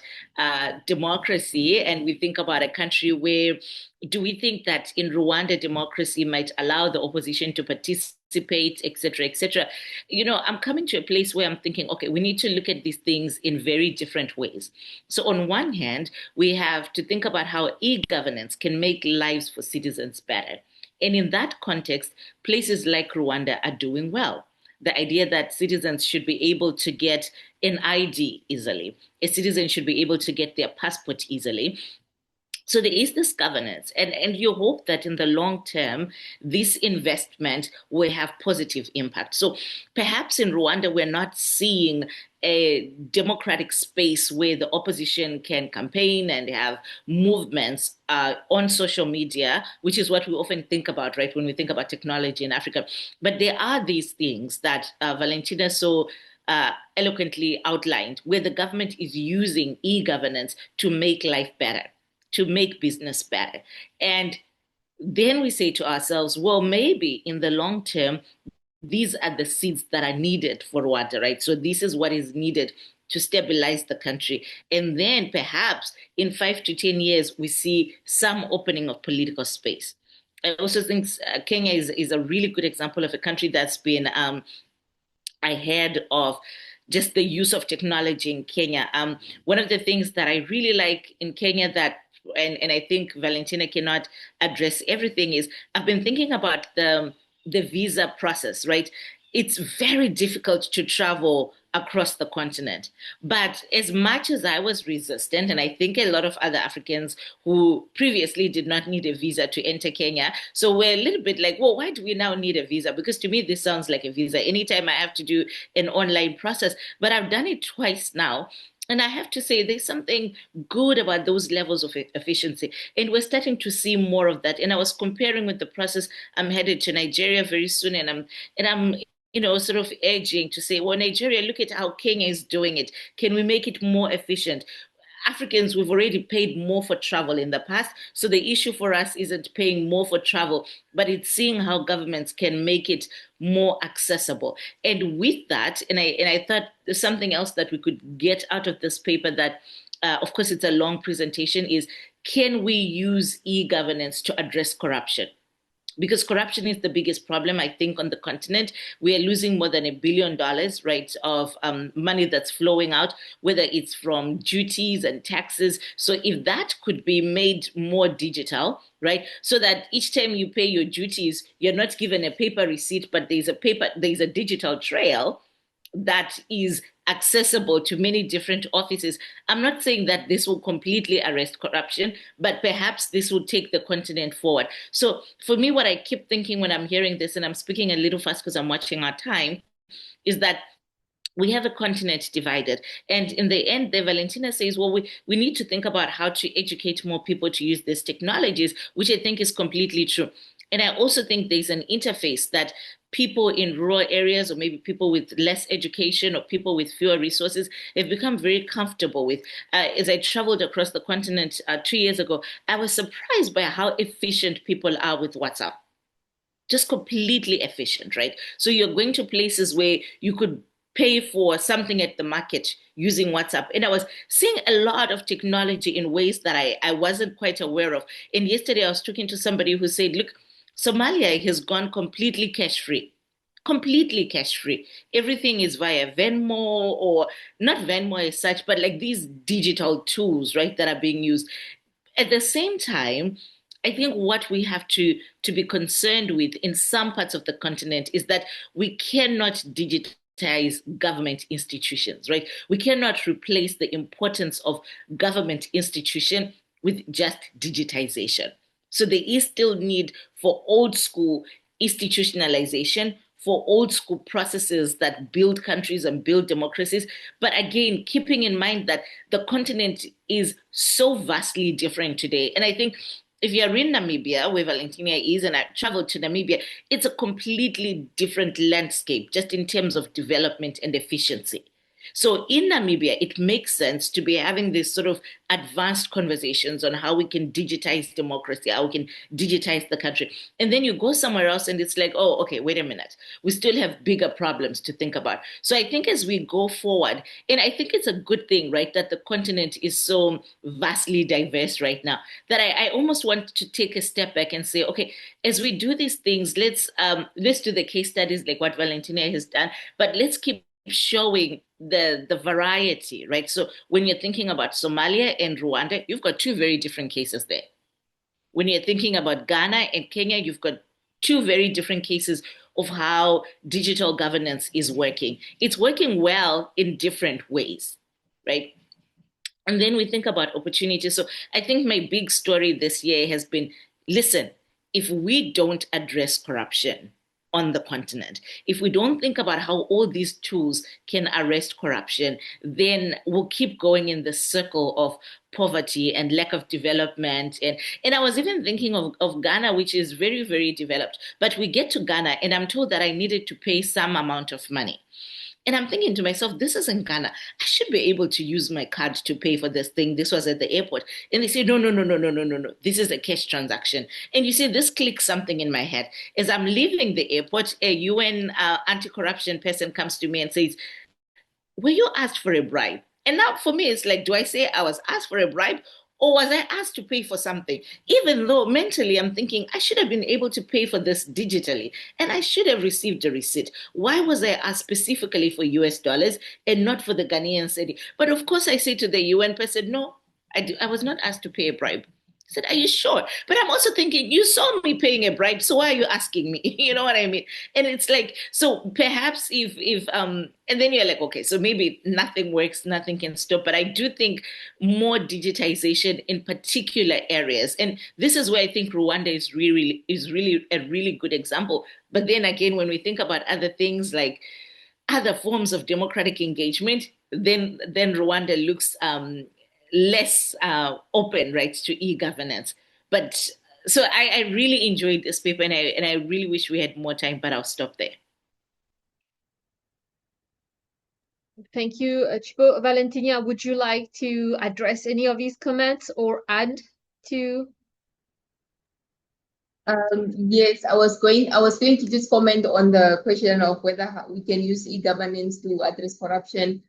democracy and we think about a country where do we think that in Rwanda democracy might allow the opposition to participate, et cetera, you know, I'm coming to a place where I'm thinking, okay, we need to look at these things in very different ways. So on one hand, we have to think about how e-governance can make lives for citizens better. And in that context, places like Rwanda are doing well. The idea that citizens should be able to get an ID easily. A citizen should be able to get their passport easily. So there is this governance, and you hope that in the long term, this investment will have positive impact. So perhaps in Rwanda, we're not seeing a democratic space where the opposition can campaign and have movements on social media, which is what we often think about, right, when we think about technology in Africa. But there are these things that Valentina so eloquently outlined, where the government is using e-governance to make life better, to make business better. And then we say to ourselves, well, maybe in the long term, these are the seeds that are needed for Rwanda, right? So this is what is needed to stabilize the country. And then perhaps in 5 to 10 years, we see some opening of political space. I also think Kenya is a really good example of a country that's been ahead of just the use of technology in Kenya. One of the things that I really like in Kenya that and I think Valentina cannot address everything is I've been thinking about the visa process, right? It's very difficult to travel across the continent. But as much as I was resistant, and I think a lot of other Africans who previously did not need a visa to enter Kenya, so we're a little bit like, well, why do we now need a visa? Because to me, this sounds like a visa. Anytime I have to do an online process, but I've done it twice now. And I have to say, there's something good about those levels of efficiency. And we're starting to see more of that. And I was comparing with the process. I'm headed to Nigeria very soon, and I'm sort of edging to say, well, Nigeria, look at how Kenya is doing it. Can we make it more efficient? Africans, we've already paid more for travel in the past. So the issue for us isn't paying more for travel, but it's seeing how governments can make it more accessible. And with that, and I thought there's something else that we could get out of this paper that, of course, it's a long presentation, is can we use e-governance to address corruption? Because corruption is the biggest problem, I think, on the continent. We are losing more than $1 billion, right, of money that's flowing out, whether it's from duties and taxes. So if that could be made more digital, right, so that each time you pay your duties, you're not given a paper receipt, but there's a digital trail that is accessible to many different offices. I'm not saying that this will completely arrest corruption, but perhaps this will take the continent forward. So for me, what I keep thinking when I'm hearing this, and I'm speaking a little fast because I'm watching our time, is that we have a continent divided. And in the end, the Valentina says, well, we need to think about how to educate more people to use these technologies, which I think is completely true. And I also think there's an interface that people in rural areas, or maybe people with less education, or people with fewer resources, have become very comfortable with. As I traveled across the continent 2 years ago, I was surprised by how efficient people are with WhatsApp. Just completely efficient, right? So you're going to places where you could pay for something at the market using WhatsApp. And I was seeing a lot of technology in ways that I wasn't quite aware of. And yesterday I was talking to somebody who said, look, Somalia has gone completely cash free. Completely cash free. Everything is via Venmo, or not Venmo as such, but like these digital tools, right, that are being used. At the same time, I think what we have to be concerned with in some parts of the continent is that we cannot digitize government institutions, right? We cannot replace the importance of government institution with just digitization. So there is still need for old school institutionalization, for old school processes that build countries and build democracies. But again, keeping in mind that the continent is so vastly different today. And I think if you're in Namibia, where Valentina is, and I traveled to Namibia, it's a completely different landscape, just in terms of development and efficiency. So in Namibia, it makes sense to be having this sort of advanced conversations on how we can digitize democracy, how we can digitize the country. And then you go somewhere else and it's like, oh, okay, wait a minute. We still have bigger problems to think about. So I think as we go forward, and I think it's a good thing, right, that the continent is so vastly diverse right now, that I almost want to take a step back and say, okay, as we do these things, let's do the case studies like what Valentina has done, but let's keep showing the variety, right? So when you're thinking about Somalia and Rwanda, you've got two very different cases there. When you're thinking about Ghana and Kenya, you've got two very different cases of how digital governance is working. It's working well in different ways, right? And then we think about opportunities. So I think my big story this year has been, listen, if we don't address corruption on the continent, if we don't think about how all these tools can arrest corruption, then we'll keep going in the circle of poverty and lack of development. And I was even thinking of Ghana, which is very, very developed. But we get to Ghana, and I'm told that I needed to pay some amount of money. And I'm thinking to myself, this is in Ghana. I should be able to use my card to pay for this thing. This was at the airport. And they say, no, no, no, no, no, no, no, no. This is a cash transaction. And you see, this clicks something in my head. As I'm leaving the airport, a UN anti-corruption person comes to me and says, were you asked for a bribe? And now for me, it's like, do I say I was asked for a bribe or was I asked to pay for something? Even though mentally I'm thinking I should have been able to pay for this digitally and I should have received a receipt. Why was I asked specifically for US dollars and not for the Ghanaian cedi? But of course, I say to the UN person, no, I was not asked to pay a bribe. I said, are you sure? But I'm also thinking, you saw me paying a bribe, so why are you asking me? You know what I mean? And it's like, so perhaps if and then you're like, okay, so maybe nothing works, nothing can stop. But I do think more digitization in particular areas, and this is where I think Rwanda is really a really good example. But then again, when we think about other things like other forms of democratic engagement, then Rwanda looks less open, right, to e-governance. But so I really enjoyed this paper, and I really wish we had more time, but I'll stop there. Thank you, Chipo. Valentina, would you like to address any of these comments or add to? Yes, I was going to just comment on the question of whether we can use e-governance to address corruption.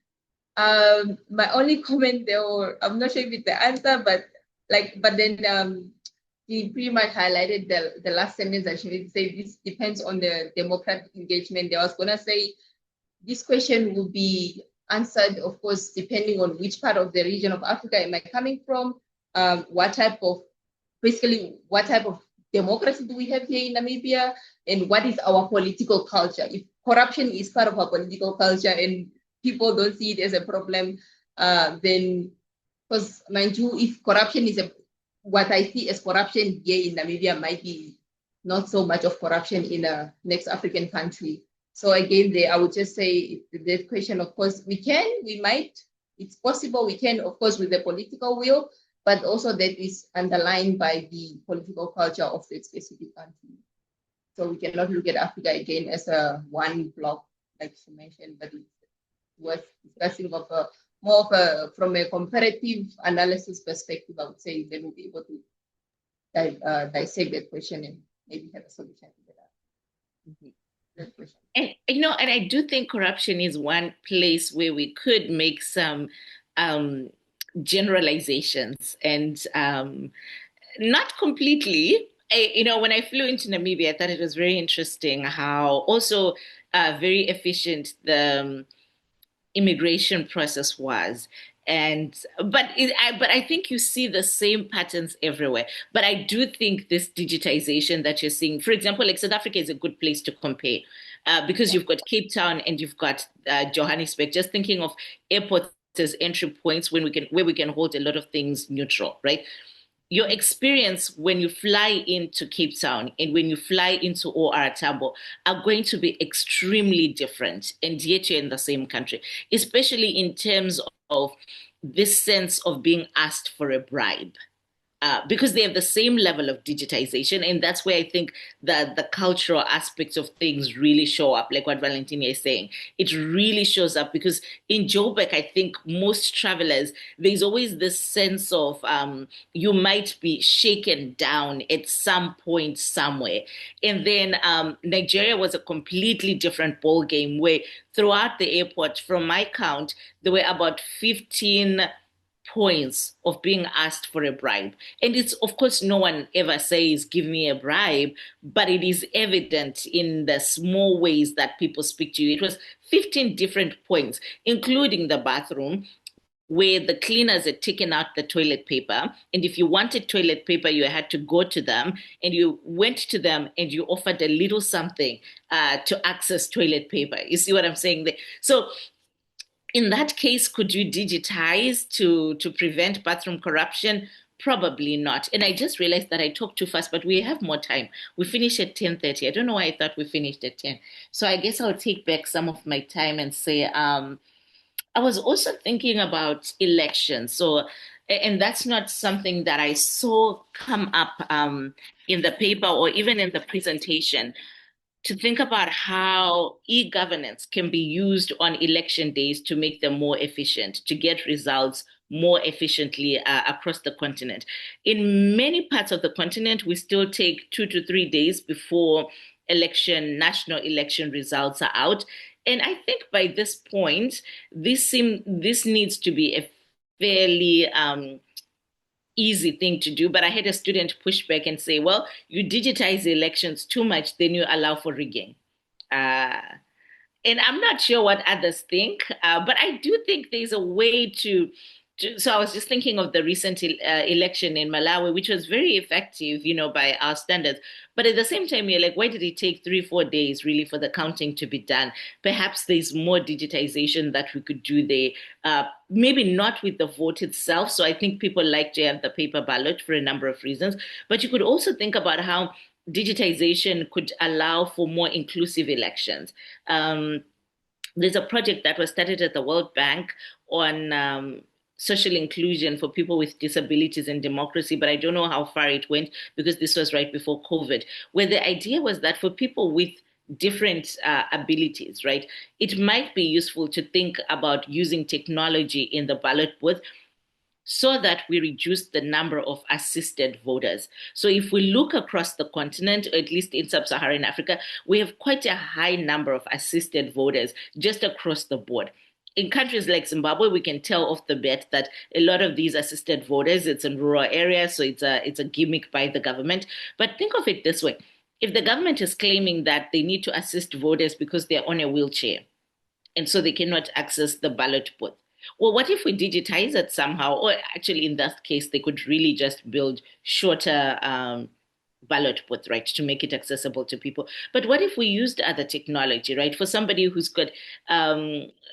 My only comment there, or I'm not sure if it's the answer, but then he pretty much highlighted the last sentence that she did say this depends on the democratic engagement. I was gonna say this question will be answered, of course, depending on which part of the region of Africa am I coming from, what type of democracy do we have here in Namibia, and what is our political culture? If corruption is part of our political culture and people don't see it as a problem, then, because mind you, if corruption is what I see as corruption here in Namibia might be not so much of corruption in a next African country. So again, I would just say the question, of course, it's possible we can, of course, with the political will, but also that is underlined by the political culture of the specific country. So we cannot look at Africa again as a one block, like you mentioned, but it was discussing from a comparative analysis perspective, I would say they will be able to dissect that question and maybe have a solution to that. Mm-hmm. And and I do think corruption is one place where we could make some generalizations, and not completely. When I flew into Namibia, I thought it was very interesting how also very efficient the immigration process was. But I think you see the same patterns everywhere. But I do think this digitization that you're seeing, for example, like South Africa is a good place to compare because you've got Cape Town and you've got Johannesburg. Just thinking of airports as entry points where we can hold a lot of things neutral, right? Your experience when you fly into Cape Town and when you fly into OR Tambo are going to be extremely different, and yet you're in the same country, especially in terms of this sense of being asked for a bribe. Because they have the same level of digitization. And that's where I think that the cultural aspects of things really show up, like what Valentina is saying. It really shows up because in Joburg, I think most travelers, there's always this sense of you might be shaken down at some point somewhere. And then Nigeria was a completely different ball game where throughout the airport, from my count, there were about 15 points of being asked for a bribe. And it's, of course, no one ever says, give me a bribe, but it is evident in the small ways that people speak to you. It was 15 different points, including the bathroom, where the cleaners had taken out the toilet paper. And if you wanted toilet paper, you had to go to them and you went to them and you offered a little something to access toilet paper. You see what I'm saying there? So in that case, could you digitize to prevent bathroom corruption? Probably not. And I just realized that I talked too fast, but we have more time. We finish at 10:30. I don't know why I thought we finished at 10. So I guess I'll take back some of my time and say, I was also thinking about elections. So, and that's not something that I saw come up in the paper or even in the presentation, to think about how e-governance can be used on election days to make them more efficient, to get results more efficiently across the continent. In many parts of the continent, we still take 2 to 3 days before national election results are out. And I think by this point, this needs to be a fairly easy thing to do. But I had a student push back and say, well, you digitize the elections too much, then you allow for rigging. Uh, and I'm not sure what others think, but I do think there's a way so I was just thinking of the recent election in Malawi, which was very effective, by our standards. But at the same time, you're like, why did it take 3, 4 days really for the counting to be done? Perhaps there's more digitization that we could do there. Maybe not with the vote itself. So I think people like to have the paper ballot for a number of reasons. But you could also think about how digitization could allow for more inclusive elections. There's a project that was started at the World Bank on social inclusion for people with disabilities and democracy, but I don't know how far it went because this was right before COVID, where the idea was that for people with different abilities, right, it might be useful to think about using technology in the ballot booth so that we reduce the number of assisted voters. So if we look across the continent, or at least in sub-Saharan Africa, we have quite a high number of assisted voters just across the board. In countries like Zimbabwe, we can tell off the bat that a lot of these assisted voters, it's in rural areas, so it's a gimmick by the government. But think of it this way. If the government is claiming that they need to assist voters because they're on a wheelchair, and so they cannot access the ballot booth. Well, what if we digitize it somehow? Or actually, in that case, they could really just build shorter ballot booth, right, to make it accessible to people. But what if we used other technology, right, for somebody who's got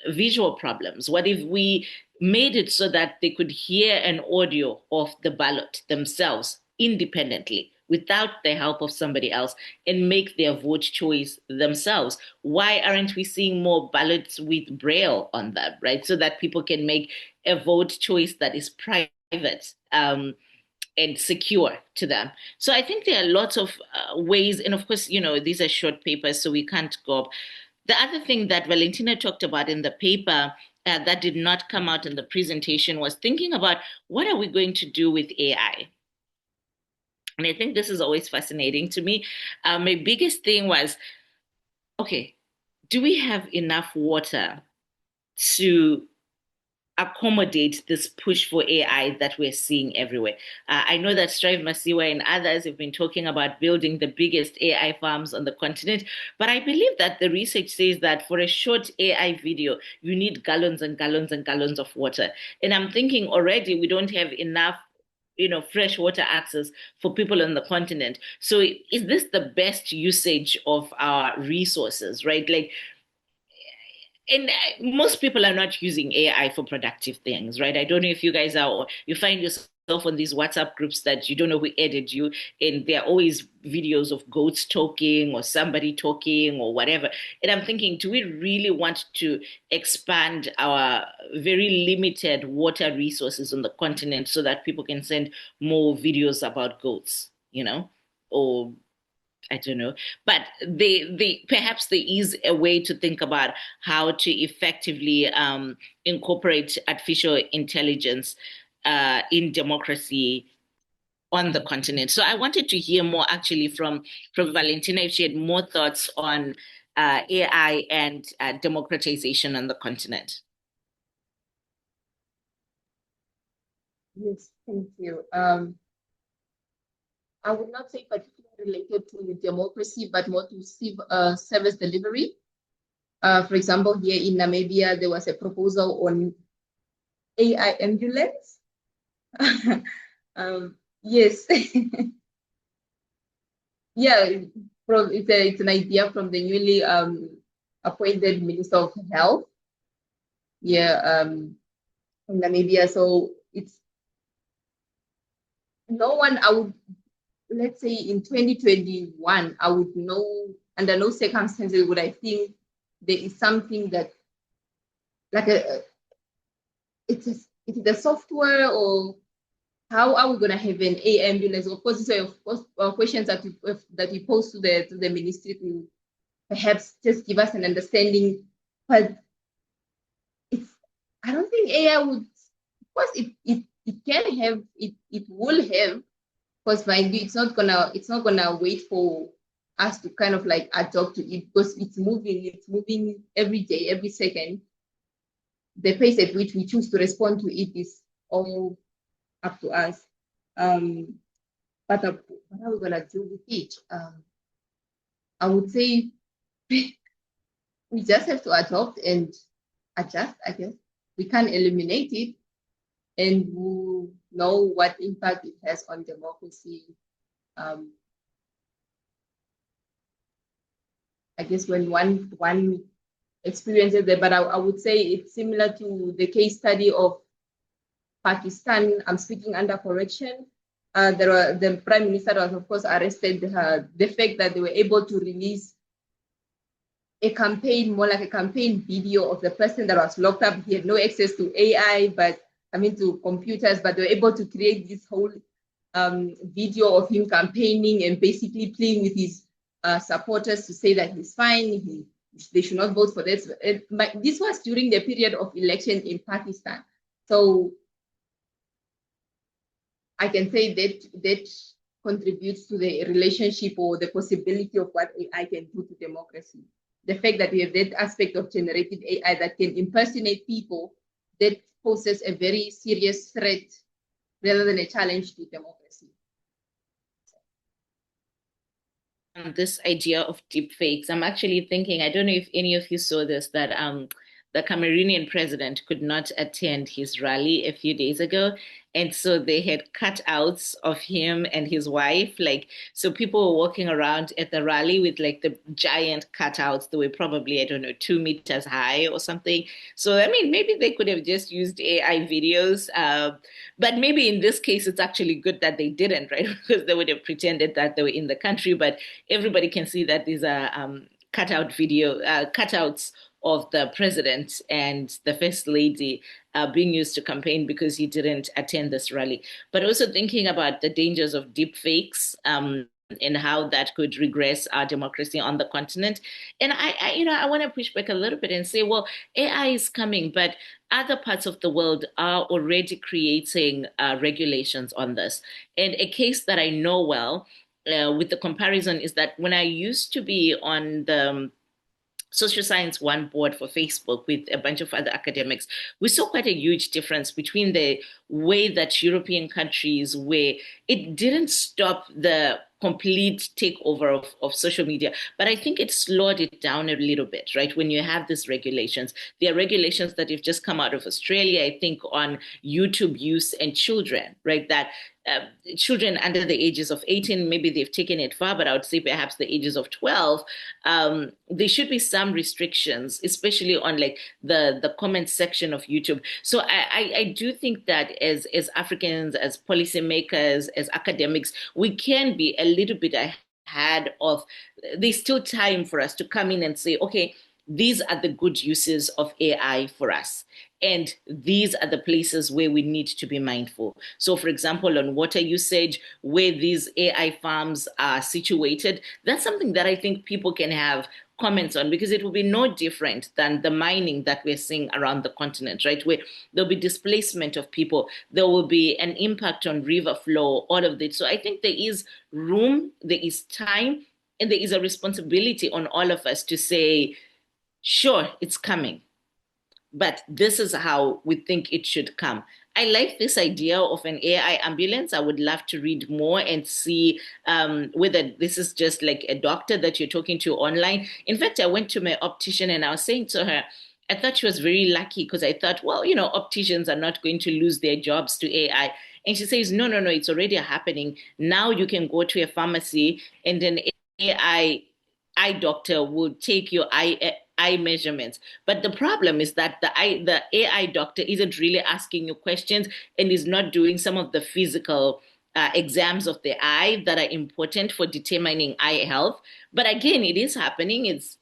visual problems? What if we made it so that they could hear an audio of the ballot themselves independently without the help of somebody else and make their vote choice themselves? Why aren't we seeing more ballots with braille on them, right? So that people can make a vote choice that is private and secure to them. So I think there are lots of ways. And of course, these are short papers, so we can't go up. The other thing that Valentina talked about in the paper that did not come out in the presentation was thinking about what are we going to do with AI? And I think this is always fascinating to me. My biggest thing was, okay, do we have enough water to accommodate this push for AI that we're seeing everywhere? I know that Strive Masiwa and others have been talking about building the biggest AI farms on the continent, but I believe that the research says that for a short AI video, you need gallons and gallons and gallons of water. And I'm thinking already we don't have enough fresh water access for people on the continent. So is this the best usage of our resources, right? Like, and most people are not using AI for productive things, right? I don't know if you guys are, or you find yourself on these WhatsApp groups that you don't know who added you, and there are always videos of goats talking or somebody talking or whatever. And I'm thinking, do we really want to expand our very limited water resources on the continent so that people can send more videos about goats, or I don't know, but they perhaps there is a way to think about how to effectively incorporate artificial intelligence in democracy on the continent. So I wanted to hear more actually from Valentina if she had more thoughts on AI and democratization on the continent. Yes, thank you. I would not say particularly related to democracy, but more to service delivery. For example, here in Namibia, there was a proposal on AI ambulance. Yes. Yeah, it's an idea from the newly appointed Minister of Health. in Namibia. So it's no one I would, let's say in 2021, I would know, under no circumstances would I think there is something that like it's a software, or how are we going to have an A ambulance? Of course, these are questions that we pose to the ministry to perhaps just give us an understanding. But I don't think AI would. Of course, it can have it will have. Because mind you, it's not gonna wait for us to kind of like adopt to it, because it's moving every day, every second. The pace at which we choose to respond to it is all up to us. But what are we gonna do with it? I would say we just have to adopt and adjust, I guess. We can't eliminate it, and we'll know what impact it has on democracy. I guess when one experiences it, but I would say it's similar to the case study of Pakistan. I'm speaking under correction. The prime minister was, of course, arrested. The fact that they were able to release a campaign, more like a campaign video of the person that was locked up. He had no access to AI, to computers, but they were able to create this whole video of him campaigning and basically pleading with his supporters to say that he's fine, they should not vote for this. This was during the period of election in Pakistan. So I can say that contributes to the relationship or the possibility of what AI can do to democracy. The fact that we have that aspect of generative AI that can impersonate people, that poses a very serious threat rather than a challenge to democracy. This idea of deep fakes, I'm actually thinking, I don't know if any of you saw this, that the Cameroonian president could not attend his rally a few days ago. And so they had cutouts of him and his wife. So people were walking around at the rally with the giant cutouts. They were probably, I don't know, 2 meters high or something. So, maybe they could have just used AI videos. But maybe in this case, it's actually good that they didn't, right? Because they would have pretended that they were in the country. But everybody can see that these are cutouts of the president and the first lady being used to campaign because he didn't attend this rally. But also thinking about the dangers of deep fakes and how that could regress our democracy on the continent. And I want to push back a little bit and say, well, AI is coming, but other parts of the world are already creating regulations on this. And a case that I know well with the comparison is that when I used to be on the Social Science One board for Facebook with a bunch of other academics, we saw quite a huge difference between the way that European countries, where it didn't stop the complete takeover of social media, but I think it slowed it down a little bit, right? When you have these regulations, there are regulations that have just come out of Australia, I think, on YouTube use and children, right? That children under the ages of 18, maybe they've taken it far, but I would say perhaps the ages of 12, there should be some restrictions, especially on the comment section of YouTube. So I do think that as Africans, as policymakers, as academics, we can be a little bit ahead of, there's still time for us to come in and say, okay, these are the good uses of AI for us. And these are the places where we need to be mindful. So, for example, on water usage, where these AI farms are situated, that's something that I think people can have comments on, because it will be no different than the mining that we're seeing around the continent, right? Where there'll be displacement of people, there will be an impact on river flow, all of this. So I think there is room, there is time, and there is a responsibility on all of us to say, sure, it's coming, but this is how we think it should come. I like this idea of an AI ambulance. I would love to read more and see whether this is just like a doctor that you're talking to online. In fact, I went to my optician and I was saying to her, I thought she was very lucky because I thought, well, opticians are not going to lose their jobs to AI. And she says, no, it's already happening. Now you can go to a pharmacy and an AI eye doctor will take your eye measurements. But the problem is that the AI doctor isn't really asking you questions and is not doing some of the physical exams of the eye that are important for determining eye health. But again, it is happening. It's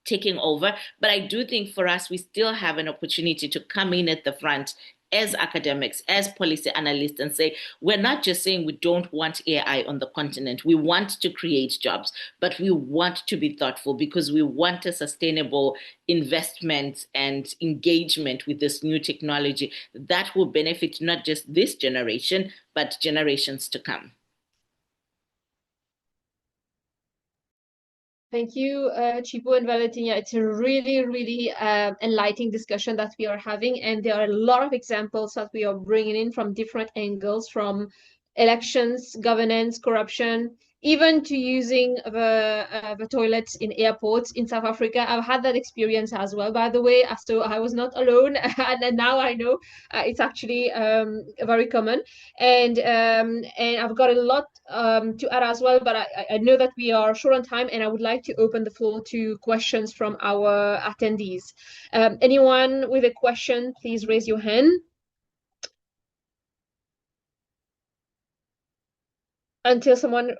taking over. But I do think for us, we still have an opportunity to come in at the front as academics, as policy analysts, and say, we're not just saying we don't want AI on the continent. We want to create jobs, but we want to be thoughtful because we want a sustainable investment and engagement with this new technology that will benefit not just this generation, but generations to come. Thank you, Chipo and Valentina. It's a really, really enlightening discussion that we are having, and there are a lot of examples that we are bringing in from different angles, from elections, governance, corruption, even to using the toilets in airports in South Africa. I've had that experience as well, by the way, so I was not alone, and now I know it's actually very common. And I've got a lot to add as well, but I know that we are short on time, and I would like to open the floor to questions from our attendees. Anyone with a question, please raise your hand. Until someone,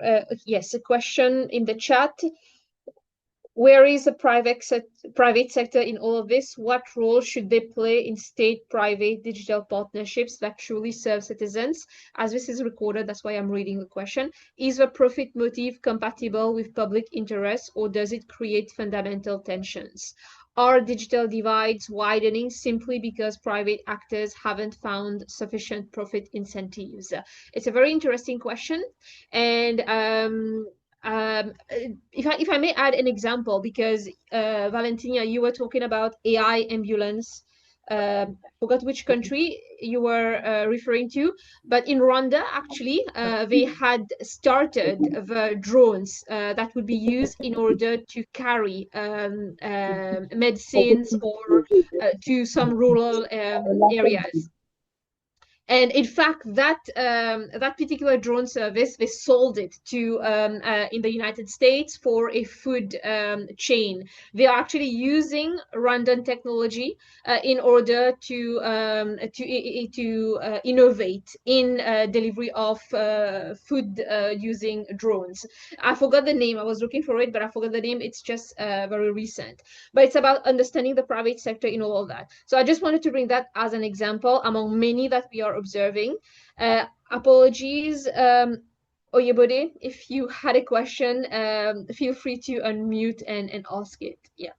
yes, a question in the chat. Where is the private sector in all of this? What role should they play in state-private digital partnerships that truly serve citizens? As this is recorded, that's why I'm reading the question. Is the profit motive compatible with public interest, or does it create fundamental tensions? Are digital divides widening simply because private actors haven't found sufficient profit incentives? It's a very interesting question, and if I may add an example, because Valentina, you were talking about AI ambulance. Forgot which country you were referring to, but in Rwanda, actually, they had started the drones that would be used in order to carry medicines or to some rural areas. And in fact, that particular drone service, they sold it to in the United States for a food chain. They are actually using Rwandan technology in order to innovate in delivery of food using drones. I forgot the name. I was looking for it, but I forgot the name. It's just very recent. But it's about understanding the private sector in all of that. So I just wanted to bring that as an example among many that we are observing. Apologies, Oyebode, if you had a question, feel free to unmute and ask it. Yeah.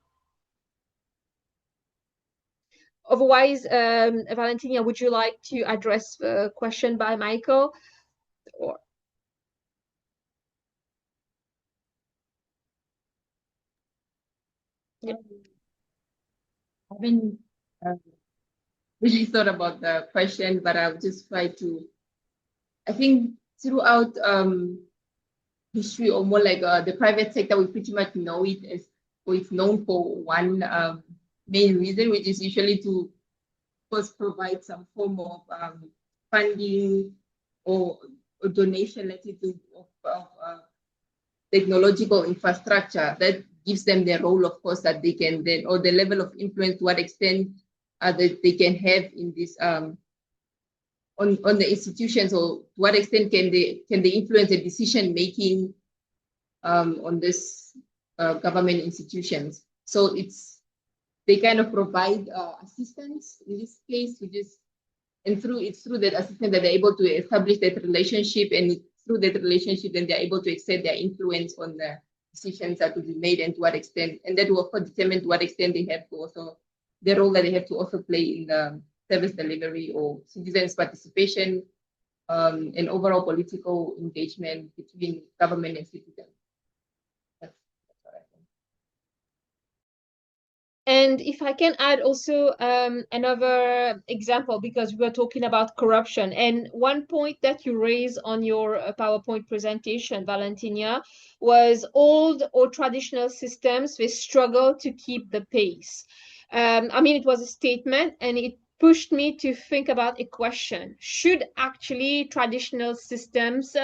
Otherwise, Valentina, would you like to address the question by Michael? Or yeah. I haven't really thought about the question, but I'll just try to. I think throughout history, or more like the private sector, we pretty much know it as, or it's known for one main reason, which is usually to first provide some form of funding or donation, let's say, of technological infrastructure that gives them the role, of course, that they can then, or the level of influence, to what extent that they can have in this on the institutions, or to what extent can they influence the decision making on this government institutions. So they kind of provide assistance in this case, which is, and it's through that assistance that they're able to establish that relationship, and through that relationship, then they're able to exert their influence on the decisions that will be made, and to what extent, and that will, of course, determine to what extent they have to also, the role that they have to also play in the service delivery or citizens' participation and overall political engagement between government and citizens. That's what I think. And if I can add also another example, because we were talking about corruption, and one point that you raised on your PowerPoint presentation, Valentina, was old or traditional systems, they struggle to keep the pace. I mean, it was a statement, and it pushed me to think about a question. Should actually traditional systems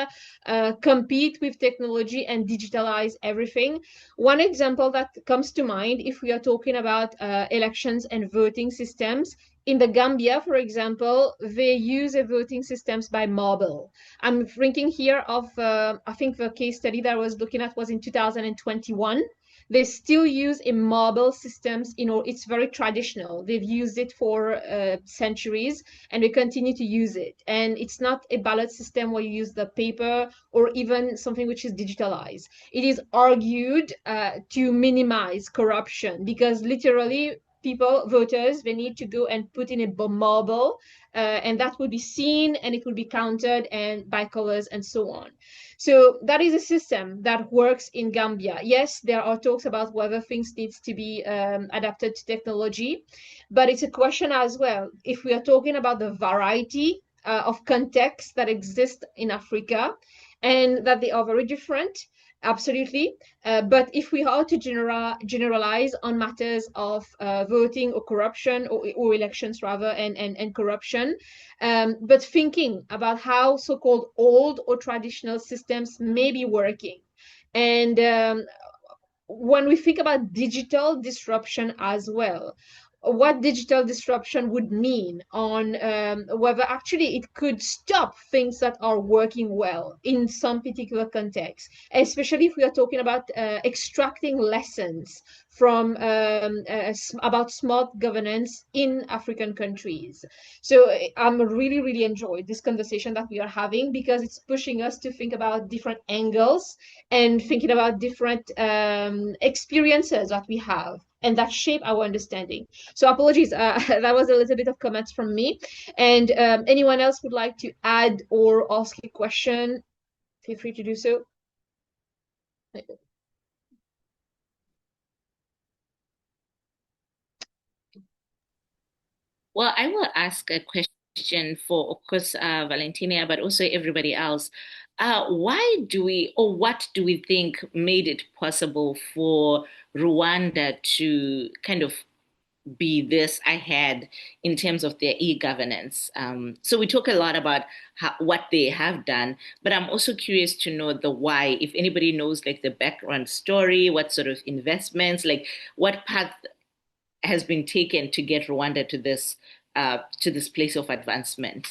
compete with technology and digitalize everything? One example that comes to mind, if we are talking about elections and voting systems, in the Gambia, for example, they use a voting systems by mobile. I'm thinking here of, I think the case study that I was looking at was in 2021. They still use a mobile systems. It's very traditional. They've used it for centuries, and they continue to use it. And it's not a ballot system where you use the paper or even something which is digitalized. It is argued to minimize corruption, because literally voters, they need to go and put in a mobile, and that will be seen, and it will be counted and by colors and so on. So that is a system that works in Gambia. Yes, there are talks about whether things needs to be adapted to technology, but it's a question as well. If we are talking about the variety of contexts that exist in Africa, and that they are very different, absolutely. But if we are to generalize on matters of voting or corruption, or elections rather, and corruption, but thinking about how so-called old or traditional systems may be working. And when we think about digital disruption as well, what digital disruption would mean on whether actually it could stop things that are working well in some particular context, especially if we are talking about extracting lessons from about smart governance in African countries. So I'm really, really enjoyed this conversation that we are having, because it's pushing us to think about different angles and thinking about different experiences that we have and that shape our understanding. So apologies, that was a little bit of comments from me. And anyone else would like to add or ask a question, feel free to do so. Well, I will ask a question for, of course, Valentina, but also everybody else. Why do we, or what do we think made it possible for Rwanda to kind of be this ahead in terms of their e-governance? So we talk a lot about what they have done, but I'm also curious to know the why. If anybody knows like the background story, what sort of investments, like what path has been taken to get Rwanda to this place of advancement.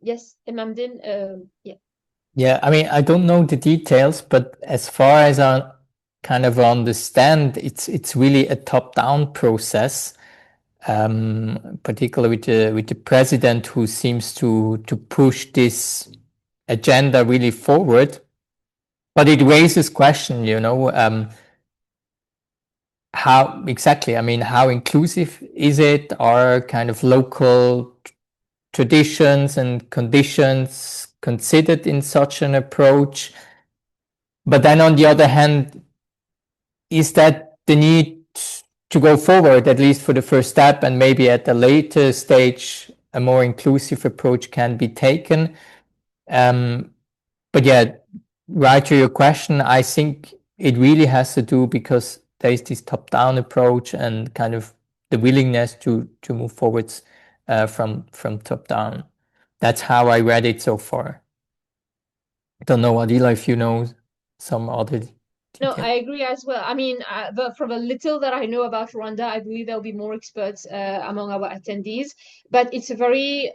Yes, Imamdin, yeah. Yeah, I mean, I don't know the details, but as far as I kind of understand, it's really a top-down process, particularly with the president, who seems to push this agenda really forward. But it raises question, how exactly? I mean, how inclusive is it? Are kind of local traditions and conditions considered in such an approach? But then on the other hand, is that the need to go forward, at least for the first step, and maybe at a later stage, a more inclusive approach can be taken? But yeah, right to your question, I think it really has to do because there is this top-down approach and kind of the willingness to move forwards from top down. That's how I read it so far. I don't know, Adila, if you know some other detail. No, I agree as well. I mean, from a little that I know about Rwanda, I believe there'll be more experts among our attendees. But it's a very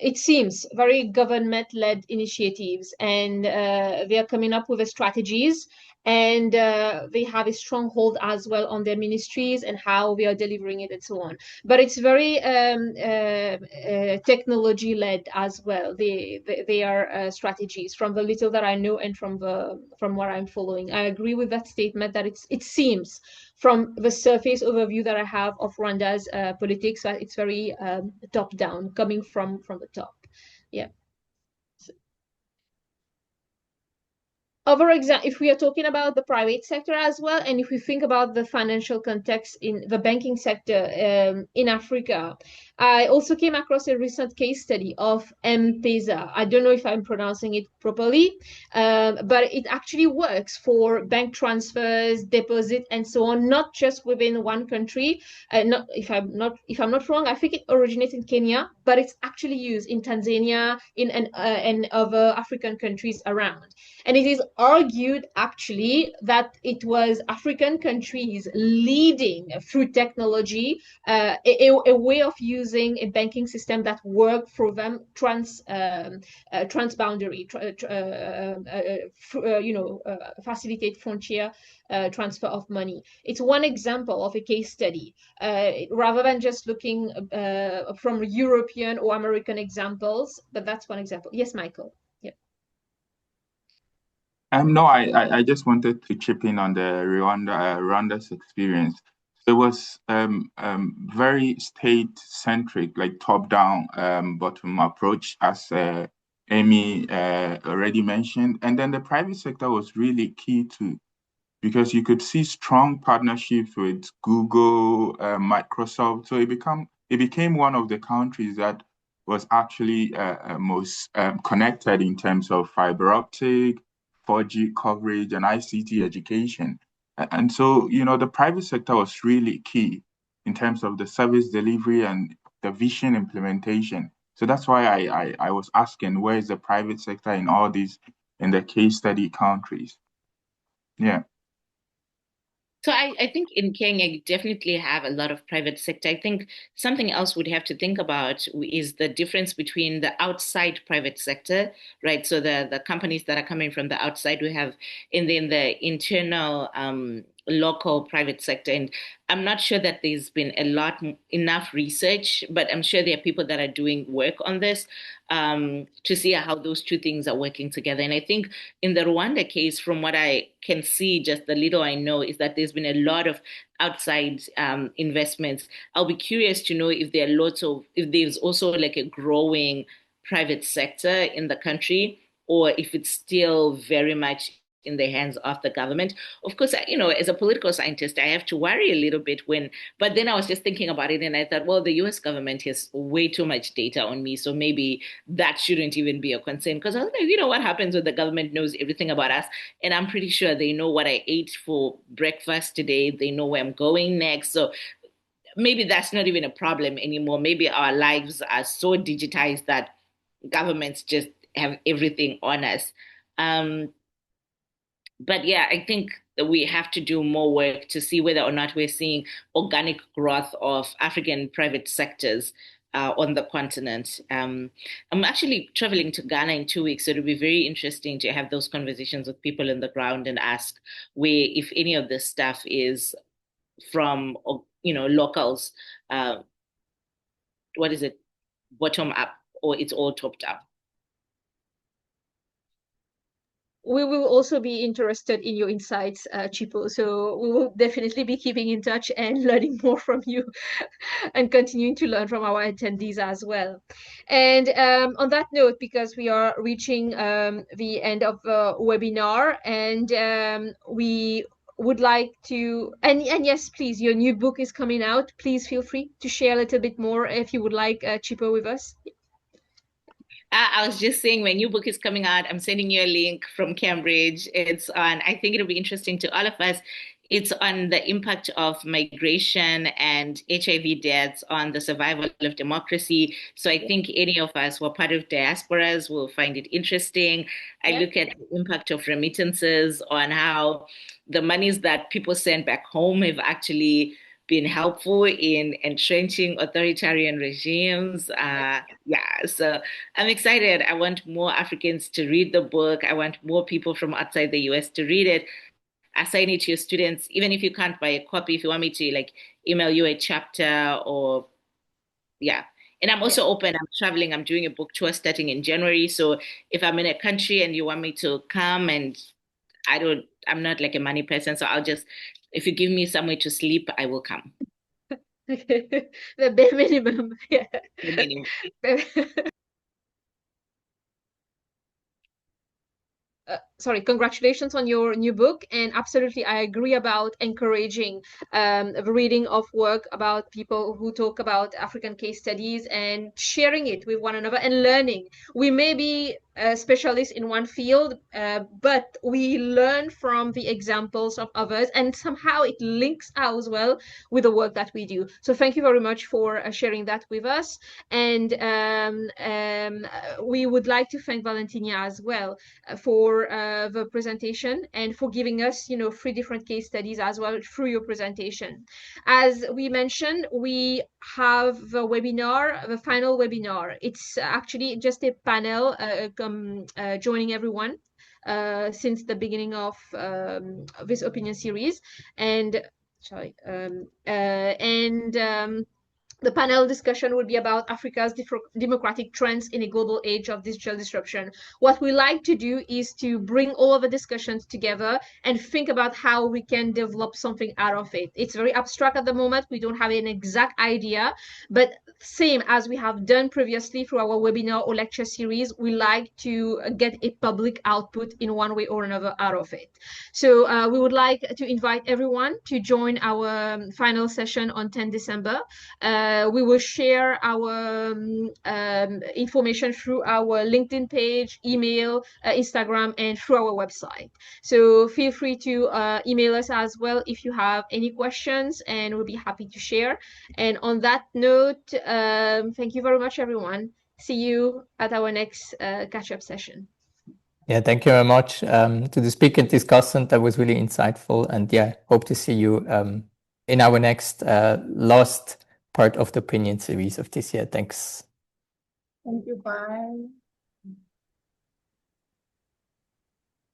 it seems very government-led initiatives, and they are coming up with strategies, and they have a stronghold as well on their ministries and how they are delivering it and so on. But it's very technology-led as well. They are strategies from the little that I know and from what I'm following. I agree with that statement that it seems from the surface overview that I have of Rwanda's politics, it's very top down, coming from the top. Yeah. if we are talking about the private sector as well, and if we think about the financial context in the banking sector in Africa, I also came across a recent case study of M-Pesa. I don't know if I'm pronouncing it properly, but it actually works for bank transfers, deposit, and so on, not just within one country. Not if I'm not wrong, I think it originates in Kenya, but it's actually used in Tanzania, and other African countries around. And it is argued actually that it was African countries leading through technology a way of using a banking system that worked for them transboundary, facilitate frontier transfer of money. It's one example of a case study, rather than just looking from European or American examples, but that's one example. Yes, Michael. No, I just wanted to chip in on the Rwanda's experience. So it was very state-centric, like top-down, bottom approach, as Amy already mentioned. And then the private sector was really key too, because you could see strong partnerships with Google, Microsoft. So it became one of the countries that was actually most connected in terms of fiber optic, 4G coverage, and ICT education. And so, the private sector was really key in terms of the service delivery and the vision implementation. So that's why I was asking, where is the private sector in all these, in the case study countries? Yeah. So I think in Kenya, you definitely have a lot of private sector. I think something else we'd have to think about is the difference between the outside private sector, right? So the companies that are coming from the outside, we have, and then the internal local private sector. And I'm not sure that there's been enough research, but I'm sure there are people that are doing work on this to see how those two things are working together. And I think in the Rwanda case, from what I can see, just the little I know, is that there's been a lot of outside investments. I'll be curious to know if if there's also like a growing private sector in the country, or if it's still very much in the hands of the government. Of course, as a political scientist, I have to worry a little bit but then I was just thinking about it and I thought, well, the US government has way too much data on me, so maybe that shouldn't even be a concern. Because I was like, what happens when the government knows everything about us? And I'm pretty sure they know what I ate for breakfast today. They know where I'm going next. So maybe that's not even a problem anymore. Maybe our lives are so digitized that governments just have everything on us. But yeah, I think that we have to do more work to see whether or not we're seeing organic growth of African private sectors on the continent. I'm actually traveling to Ghana in 2 weeks, so it'll be very interesting to have those conversations with people on the ground and ask if any of this stuff is from, locals. What is it, bottom up, or it's all top down? We will also be interested in your insights, Chipo. So we will definitely be keeping in touch and learning more from you and continuing to learn from our attendees as well. And on that note, because we are reaching the end of the webinar, and we would like to, and yes, please, your new book is coming out. Please feel free to share a little bit more if you would like, Chipo, with us. I was just saying, my new book is coming out. I'm sending you a link from Cambridge. I think it'll be interesting to all of us. It's on the impact of migration and HIV deaths on the survival of democracy. So I think any of us who are part of diasporas will find it interesting. I look at the impact of remittances on how the monies that people send back home have actually been helpful in entrenching authoritarian regimes. So I'm excited. I want more Africans to read the book. I want more people from outside the US to read it. Assign it to your students, even if you can't buy a copy. If you want me to email you a chapter, or And I'm also open. I'm traveling. I'm doing a book tour starting in January. So if I'm in a country and you want me to come, and I'm not like a money person, so if you give me somewhere to sleep, I will come. The bare minimum. Yeah. The minimum. congratulations on your new book. And absolutely, I agree about encouraging the reading of work about people who talk about African case studies and sharing it with one another and learning. We may be specialists in one field, but we learn from the examples of others, and somehow it links out as well with the work that we do. So thank you very much for sharing that with us. And we would like to thank Valentina as well for the presentation and for giving us, 3 different case studies as well through your presentation. As we mentioned, we have the webinar, the final webinar. It's actually just a panel joining everyone since the beginning of this opinion series. And the panel discussion will be about Africa's democratic trends in a global age of digital disruption. What we like to do is to bring all of the discussions together and think about how we can develop something out of it. It's very abstract at the moment. We don't have an exact idea, but same as we have done previously through our webinar or lecture series, we like to get a public output in one way or another out of it. So we would like to invite everyone to join our final session on 10 December. We will share our information through our LinkedIn page, email, Instagram, and through our website. So feel free to email us as well if you have any questions, and we'll be happy to share. And on that note, thank you very much, everyone. See you at our next catch-up session. Yeah, thank you very much to the speaker and discussant. That was really insightful. And yeah, hope to see you in our next last part of the opinion series of this year. Thanks. Thank you. Bye.